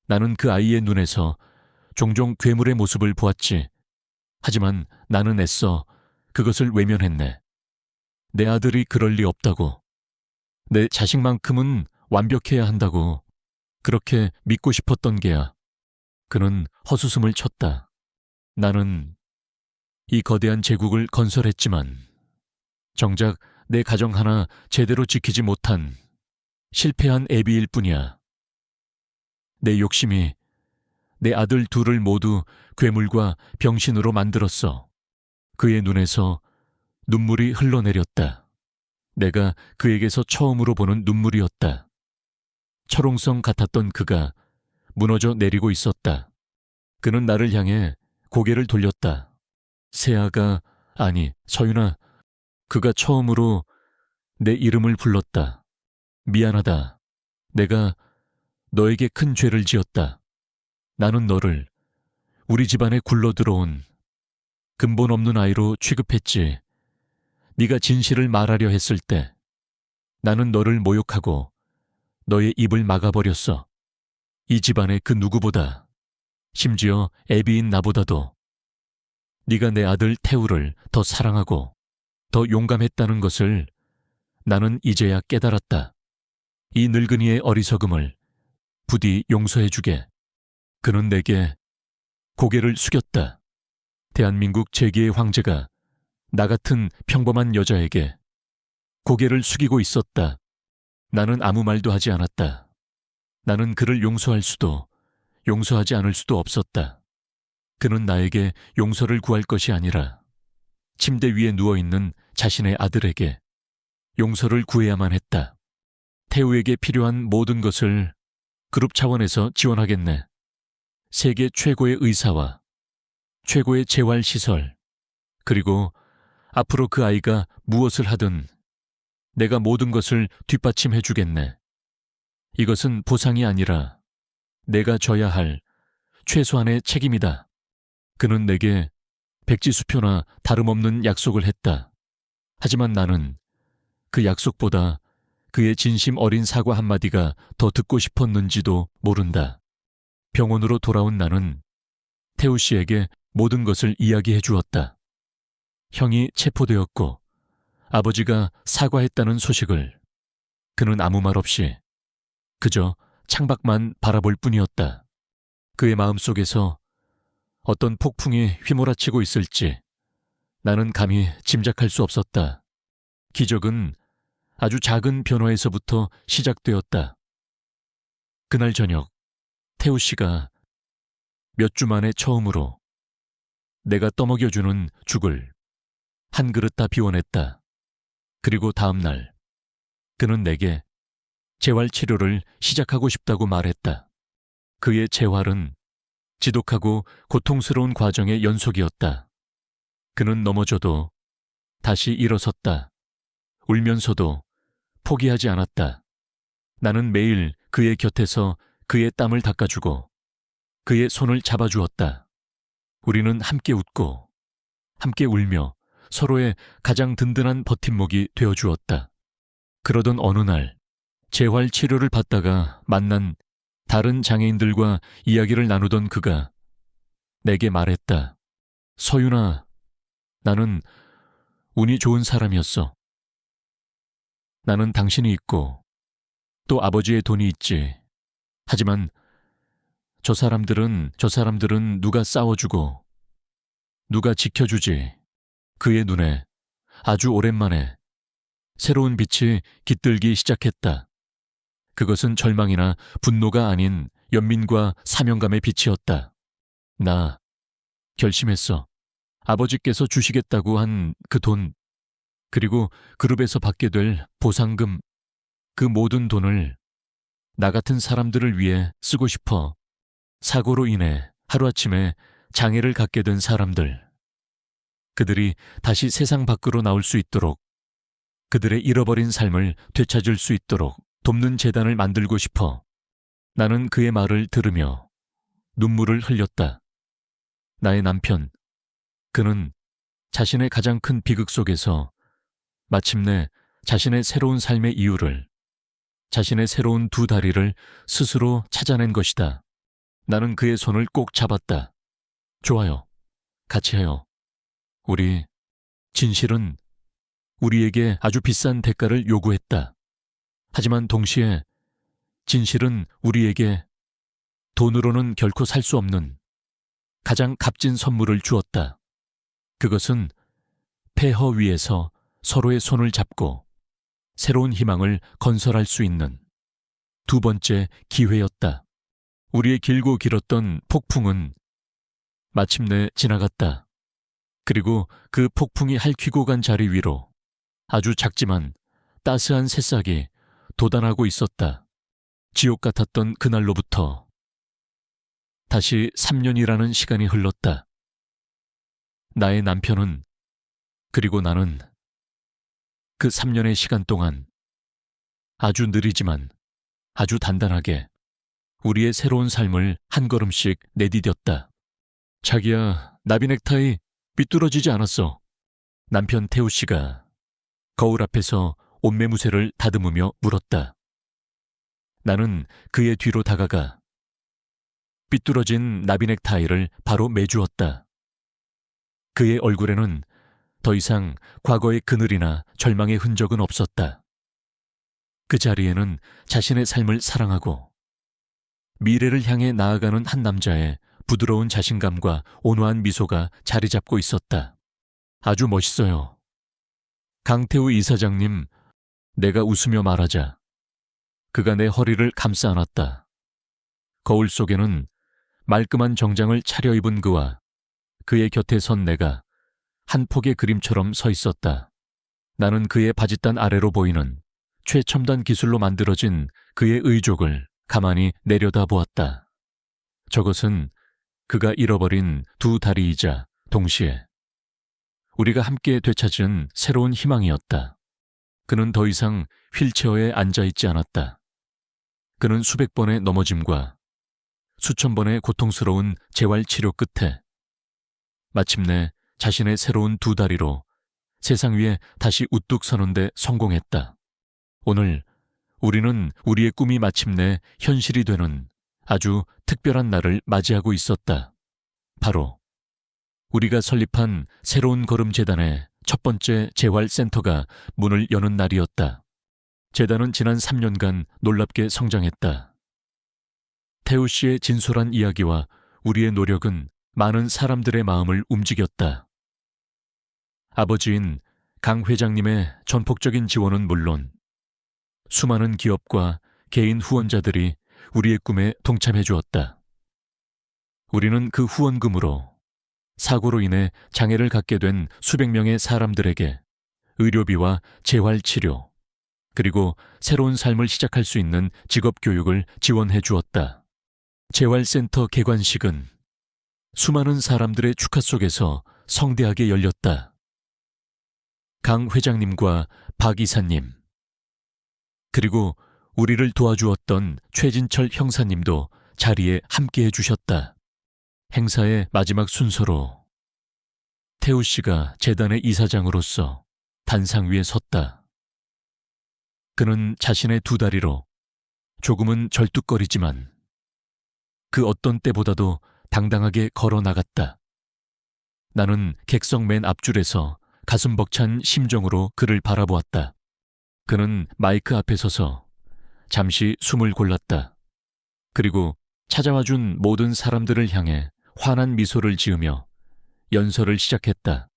나는 그 아이의 눈에서 종종 괴물의 모습을 보았지. 하지만 나는 애써 그것을 외면했네. 내 아들이 그럴 리 없다고. 내 자식만큼은 완벽해야 한다고. 그렇게 믿고 싶었던 게야. 그는 헛웃음을 쳤다. 나는 이 거대한 제국을 건설했지만 정작 내 가정 하나 제대로 지키지 못한 실패한 애비일 뿐이야. 내 욕심이 내 아들 둘을 모두 괴물과 병신으로 만들었어. 그의 눈에서 눈물이 흘러내렸다. 내가 그에게서 처음으로 보는 눈물이었다. 철옹성 같았던 그가 무너져 내리고 있었다. 그는 나를 향해 고개를 돌렸다. 세아가, 아니, 서윤아, 그가 처음으로 내 이름을 불렀다. 미안하다. 내가 너에게 큰 죄를 지었다. 나는 너를 우리 집안에 굴러들어온 근본 없는 아이로 취급했지. 네가 진실을 말하려 했을 때 나는 너를 모욕하고 너의 입을 막아버렸어. 이 집안의 그 누구보다, 심지어 애비인 나보다도 네가 내 아들 태우를 더 사랑하고 더 용감했다는 것을 나는 이제야 깨달았다. 이 늙은이의 어리석음을 부디 용서해주게. 그는 내게 고개를 숙였다. 대한민국 제2의 황제가 나 같은 평범한 여자에게 고개를 숙이고 있었다. 나는 아무 말도 하지 않았다. 나는 그를 용서할 수도 용서하지 않을 수도 없었다. 그는 나에게 용서를 구할 것이 아니라 침대 위에 누워있는 자신의 아들에게 용서를 구해야만 했다. 태우에게 필요한 모든 것을 그룹 차원에서 지원하겠네. 세계 최고의 의사와 최고의 재활시설, 그리고 앞으로 그 아이가 무엇을 하든 내가 모든 것을 뒷받침해주겠네. 이것은 보상이 아니라 내가 져야 할 최소한의 책임이다. 그는 내게 백지수표나 다름없는 약속을 했다. 하지만 나는 그 약속보다 그의 진심 어린 사과 한마디가 더 듣고 싶었는지도 모른다. 병원으로 돌아온 나는 태우 씨에게 모든 것을 이야기해 주었다. 형이 체포되었고 아버지가 사과했다는 소식을. 그는 아무 말 없이 그저 창밖만 바라볼 뿐이었다. 그의 마음속에서 어떤 폭풍이 휘몰아치고 있을지 나는 감히 짐작할 수 없었다. 기적은 아주 작은 변화에서부터 시작되었다. 그날 저녁 태우 씨가 몇 주 만에 처음으로 내가 떠먹여주는 죽을 한 그릇 다 비워냈다. 그리고 다음 날 그는 내게 재활치료를 시작하고 싶다고 말했다. 그의 재활은 지독하고 고통스러운 과정의 연속이었다. 그는 넘어져도 다시 일어섰다. 울면서도 포기하지 않았다. 나는 매일 그의 곁에서 그의 땀을 닦아주고 그의 손을 잡아주었다. 우리는 함께 웃고 함께 울며 서로의 가장 든든한 버팀목이 되어주었다. 그러던 어느 날 재활 치료를 받다가 만난 다른 장애인들과 이야기를 나누던 그가 내게 말했다. 서윤아, 나는 운이 좋은 사람이었어. 나는 당신이 있고 또 아버지의 돈이 있지. 하지만 저 사람들은 누가 싸워주고 누가 지켜주지. 그의 눈에 아주 오랜만에 새로운 빛이 깃들기 시작했다. 그것은 절망이나 분노가 아닌 연민과 사명감의 빛이었다. 나 결심했어. 아버지께서 주시겠다고 한 그 돈, 그리고 그룹에서 받게 될 보상금, 그 모든 돈을 나 같은 사람들을 위해 쓰고 싶어. 사고로 인해 하루아침에 장애를 갖게 된 사람들, 그들이 다시 세상 밖으로 나올 수 있도록, 그들의 잃어버린 삶을 되찾을 수 있도록 돕는 재단을 만들고 싶어. 나는 그의 말을 들으며 눈물을 흘렸다. 나의 남편, 그는 자신의 가장 큰 비극 속에서 마침내 자신의 새로운 삶의 이유를, 자신의 새로운 두 다리를 스스로 찾아낸 것이다. 나는 그의 손을 꼭 잡았다. 좋아요. 같이 해요. 우리, 진실은 우리에게 아주 비싼 대가를 요구했다. 하지만 동시에 진실은 우리에게 돈으로는 결코 살 수 없는 가장 값진 선물을 주었다. 그것은 폐허 위에서 서로의 손을 잡고 새로운 희망을 건설할 수 있는 두 번째 기회였다. 우리의 길고 길었던 폭풍은 마침내 지나갔다. 그리고 그 폭풍이 핥히고 간 자리 위로 아주 작지만 따스한 새싹이 돋아나고 있었다. 지옥 같았던 그날로부터 다시 3년이라는 시간이 흘렀다. 나의 남편은, 그리고 나는 그 3년의 시간 동안 아주 느리지만 아주 단단하게 우리의 새로운 삶을 한 걸음씩 내디뎠다. 자기야, 나비 넥타이 삐뚤어지지 않았어. 남편 태우 씨가 거울 앞에서 옷매무새를 다듬으며 물었다. 나는 그의 뒤로 다가가 삐뚤어진 나비 넥타이를 바로 매주었다. 그의 얼굴에는 더 이상 과거의 그늘이나 절망의 흔적은 없었다. 그 자리에는 자신의 삶을 사랑하고 미래를 향해 나아가는 한 남자의 부드러운 자신감과 온화한 미소가 자리 잡고 있었다. 아주 멋있어요. 강태우 이사장님, 내가 웃으며 말하자 그가 내 허리를 감싸 안았다. 거울 속에는 말끔한 정장을 차려입은 그와 그의 곁에 선 내가 한 폭의 그림처럼 서 있었다. 나는 그의 바짓단 아래로 보이는 최첨단 기술로 만들어진 그의 의족을 가만히 내려다보았다. 저것은 그가 잃어버린 두 다리이자 동시에 우리가 함께 되찾은 새로운 희망이었다. 그는 더 이상 휠체어에 앉아있지 않았다. 그는 수백 번의 넘어짐과 수천 번의 고통스러운 재활치료 끝에 마침내 자신의 새로운 두 다리로 세상 위에 다시 우뚝 서는데 성공했다. 오늘 우리는 우리의 꿈이 마침내 현실이 되는 아주 특별한 날을 맞이하고 있었다. 바로 우리가 설립한 새로운 걸음 재단의 첫 번째 재활센터가 문을 여는 날이었다. 재단은 지난 3년간 놀랍게 성장했다. 태우 씨의 진솔한 이야기와 우리의 노력은 많은 사람들의 마음을 움직였다. 아버지인 강 회장님의 전폭적인 지원은 물론 수많은 기업과 개인 후원자들이 우리의 꿈에 동참해 주었다. 우리는 그 후원금으로 사고로 인해 장애를 갖게 된 수백 명의 사람들에게 의료비와 재활치료, 그리고 새로운 삶을 시작할 수 있는 직업교육을 지원해 주었다. 재활센터 개관식은 수많은 사람들의 축하 속에서 성대하게 열렸다. 강 회장님과 박 이사님, 그리고 우리를 도와주었던 최진철 형사님도 자리에 함께해 주셨다. 행사의 마지막 순서로 태우 씨가 재단의 이사장으로서 단상 위에 섰다. 그는 자신의 두 다리로 조금은 절뚝거리지만 그 어떤 때보다도 당당하게 걸어 나갔다. 나는 객석 맨 앞줄에서 가슴 벅찬 심정으로 그를 바라보았다. 그는 마이크 앞에 서서 잠시 숨을 골랐다. 그리고 찾아와준 모든 사람들을 향해 환한 미소를 지으며 연설을 시작했다.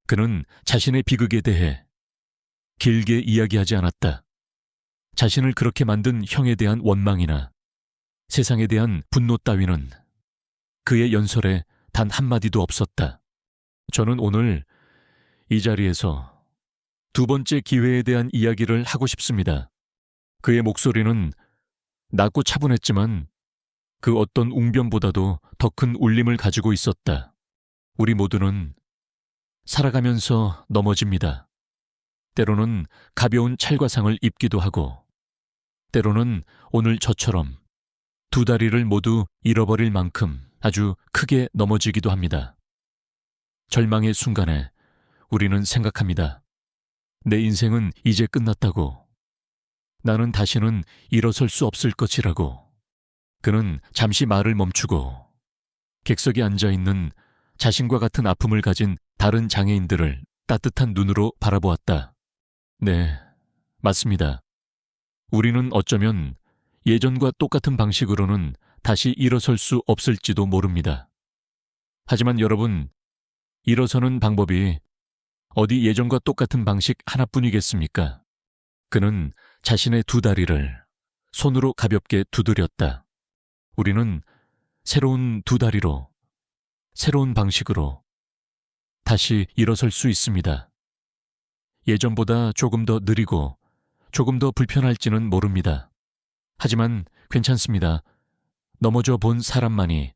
그는 자신의 비극에 대해 길게 이야기하지 않았다. 자신을 그렇게 만든 형에 대한 원망이나 세상에 대한 분노 따위는 그의 연설에 단 한마디도 없었다. 저는 오늘 이 자리에서 두 번째 기회에 대한 이야기를 하고 싶습니다. 그의 목소리는 낮고 차분했지만 그 어떤 웅변보다도 더 큰 울림을 가지고 있었다. 우리 모두는 살아가면서 넘어집니다. 때로는 가벼운 찰과상을 입기도 하고, 때로는 오늘 저처럼 두 다리를 모두 잃어버릴 만큼 아주 크게 넘어지기도 합니다. 절망의 순간에 우리는 생각합니다. 내 인생은 이제 끝났다고. 나는 다시는 일어설 수 없을 것이라고. 그는 잠시 말을 멈추고 객석에 앉아있는 자신과 같은 아픔을 가진 다른 장애인들을 따뜻한 눈으로 바라보았다. 네, 맞습니다. 우리는 어쩌면 예전과 똑같은 방식으로는 다시 일어설 수 없을지도 모릅니다. 하지만 여러분, 일어서는 방법이 어디 예전과 똑같은 방식 하나뿐이겠습니까? 그는 자신의 두 다리를 손으로 가볍게 두드렸다. 우리는 새로운 두 다리로, 새로운 방식으로 다시 일어설 수 있습니다. 예전보다 조금 더 느리고 조금 더 불편할지는 모릅니다. 하지만 괜찮습니다. 넘어져 본 사람만이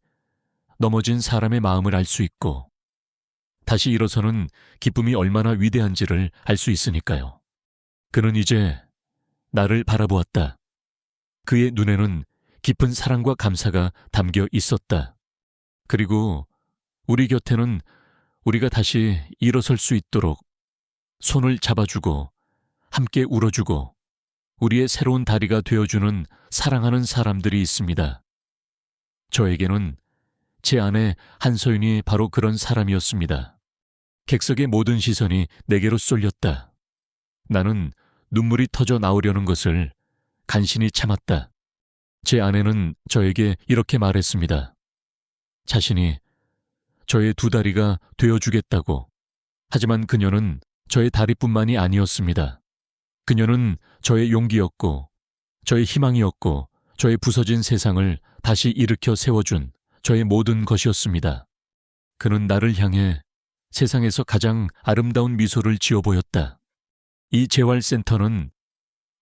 넘어진 사람의 마음을 알 수 있고 다시 일어서는 기쁨이 얼마나 위대한지를 알 수 있으니까요. 그는 이제 나를 바라보았다. 그의 눈에는 깊은 사랑과 감사가 담겨 있었다. 그리고 우리 곁에는 우리가 다시 일어설 수 있도록 손을 잡아주고 함께 울어주고 우리의 새로운 다리가 되어주는 사랑하는 사람들이 있습니다. 저에게는 제 아내 한서윤이 바로 그런 사람이었습니다. 객석의 모든 시선이 내게로 쏠렸다. 나는 눈물이 터져 나오려는 것을 간신히 참았다. 제 아내는 저에게 이렇게 말했습니다. 자신이 저의 두 다리가 되어주겠다고. 하지만 그녀는 저의 다리뿐만이 아니었습니다. 그녀는 저의 용기였고, 저의 희망이었고, 저의 부서진 세상을 다시 일으켜 세워준 저의 모든 것이었습니다. 그는 나를 향해 세상에서 가장 아름다운 미소를 지어 보였다. 이 재활센터는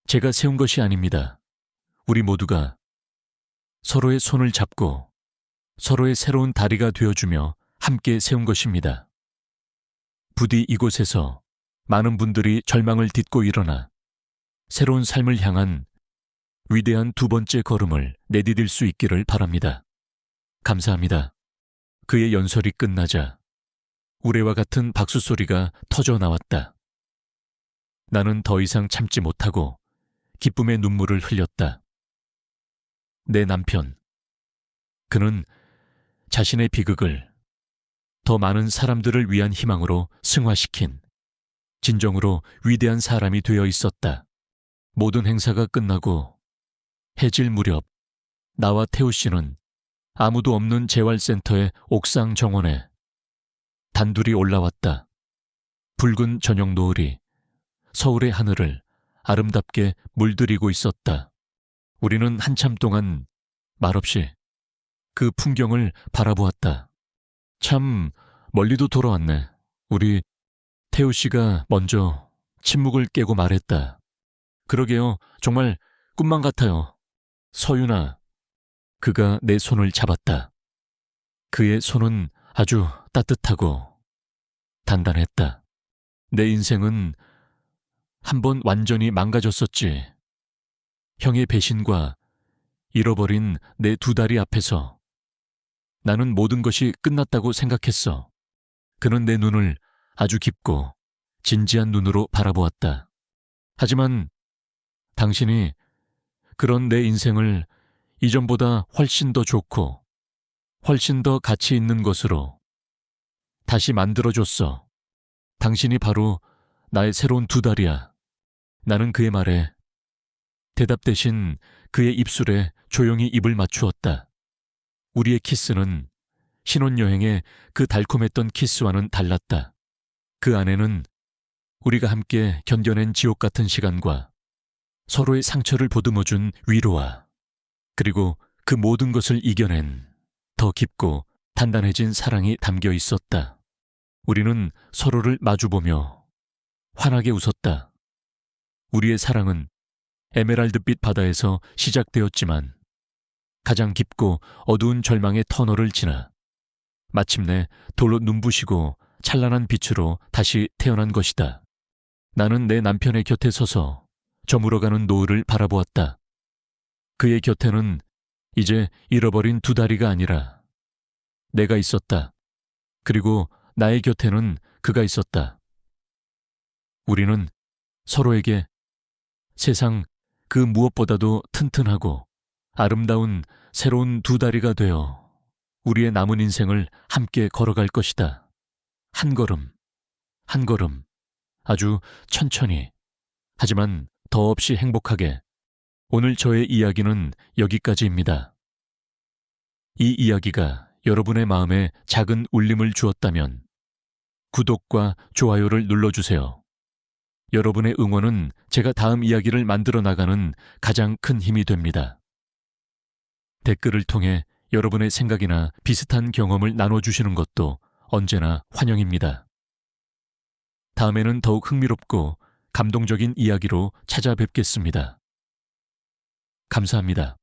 제가 세운 것이 아닙니다. 우리 모두가 서로의 손을 잡고 서로의 새로운 다리가 되어주며 함께 세운 것입니다. 부디 이곳에서 많은 분들이 절망을 딛고 일어나 새로운 삶을 향한 위대한 두 번째 걸음을 내디딜 수 있기를 바랍니다. 감사합니다. 그의 연설이 끝나자 우레와 같은 박수 소리가 터져 나왔다. 나는 더 이상 참지 못하고 기쁨의 눈물을 흘렸다. 내 남편. 그는 자신의 비극을 더 많은 사람들을 위한 희망으로 승화시킨 진정으로 위대한 사람이 되어 있었다. 모든 행사가 끝나고 해질 무렵 나와 태우 씨는 아무도 없는 재활센터의 옥상 정원에 단둘이 올라왔다. 붉은 저녁 노을이 서울의 하늘을 아름답게 물들이고 있었다. 우리는 한참 동안 말없이 그 풍경을 바라보았다. 참 멀리도 돌아왔네. 우리 태우 씨가 먼저 침묵을 깨고 말했다. 그러게요. 정말 꿈만 같아요. 서윤아. 그가 내 손을 잡았다. 그의 손은 아주 따뜻하고 단단했다. 내 인생은 한번 완전히 망가졌었지. 형의 배신과 잃어버린 내 두 다리 앞에서 나는 모든 것이 끝났다고 생각했어. 그는 내 눈을 아주 깊고 진지한 눈으로 바라보았다. 하지만 당신이 그런 내 인생을 이전보다 훨씬 더 좋고 훨씬 더 가치 있는 것으로 다시 만들어줬어. 당신이 바로 나의 새로운 두 다리야. 나는 그의 말에 대답 대신 그의 입술에 조용히 입을 맞추었다. 우리의 키스는 신혼여행의 그 달콤했던 키스와는 달랐다. 그 안에는 우리가 함께 견뎌낸 지옥 같은 시간과 서로의 상처를 보듬어준 위로와 그리고 그 모든 것을 이겨낸 더 깊고 단단해진 사랑이 담겨 있었다. 우리는 서로를 마주보며 환하게 웃었다. 우리의 사랑은 에메랄드빛 바다에서 시작되었지만 가장 깊고 어두운 절망의 터널을 지나 마침내 돌로 눈부시고 찬란한 빛으로 다시 태어난 것이다. 나는 내 남편의 곁에 서서 저물어가는 노을을 바라보았다. 그의 곁에는 이제 잃어버린 두 다리가 아니라 내가 있었다. 그리고 나의 곁에는 그가 있었다. 우리는 서로에게 세상 그 무엇보다도 튼튼하고 아름다운 새로운 두 다리가 되어 우리의 남은 인생을 함께 걸어갈 것이다. 한 걸음, 한 걸음, 아주 천천히, 하지만 더없이 행복하게. 오늘 저의 이야기는 여기까지입니다. 이 이야기가 여러분의 마음에 작은 울림을 주었다면 구독과 좋아요를 눌러주세요. 여러분의 응원은 제가 다음 이야기를 만들어 나가는 가장 큰 힘이 됩니다. 댓글을 통해 여러분의 생각이나 비슷한 경험을 나눠주시는 것도 언제나 환영입니다. 다음에는 더욱 흥미롭고 감동적인 이야기로 찾아뵙겠습니다. 감사합니다.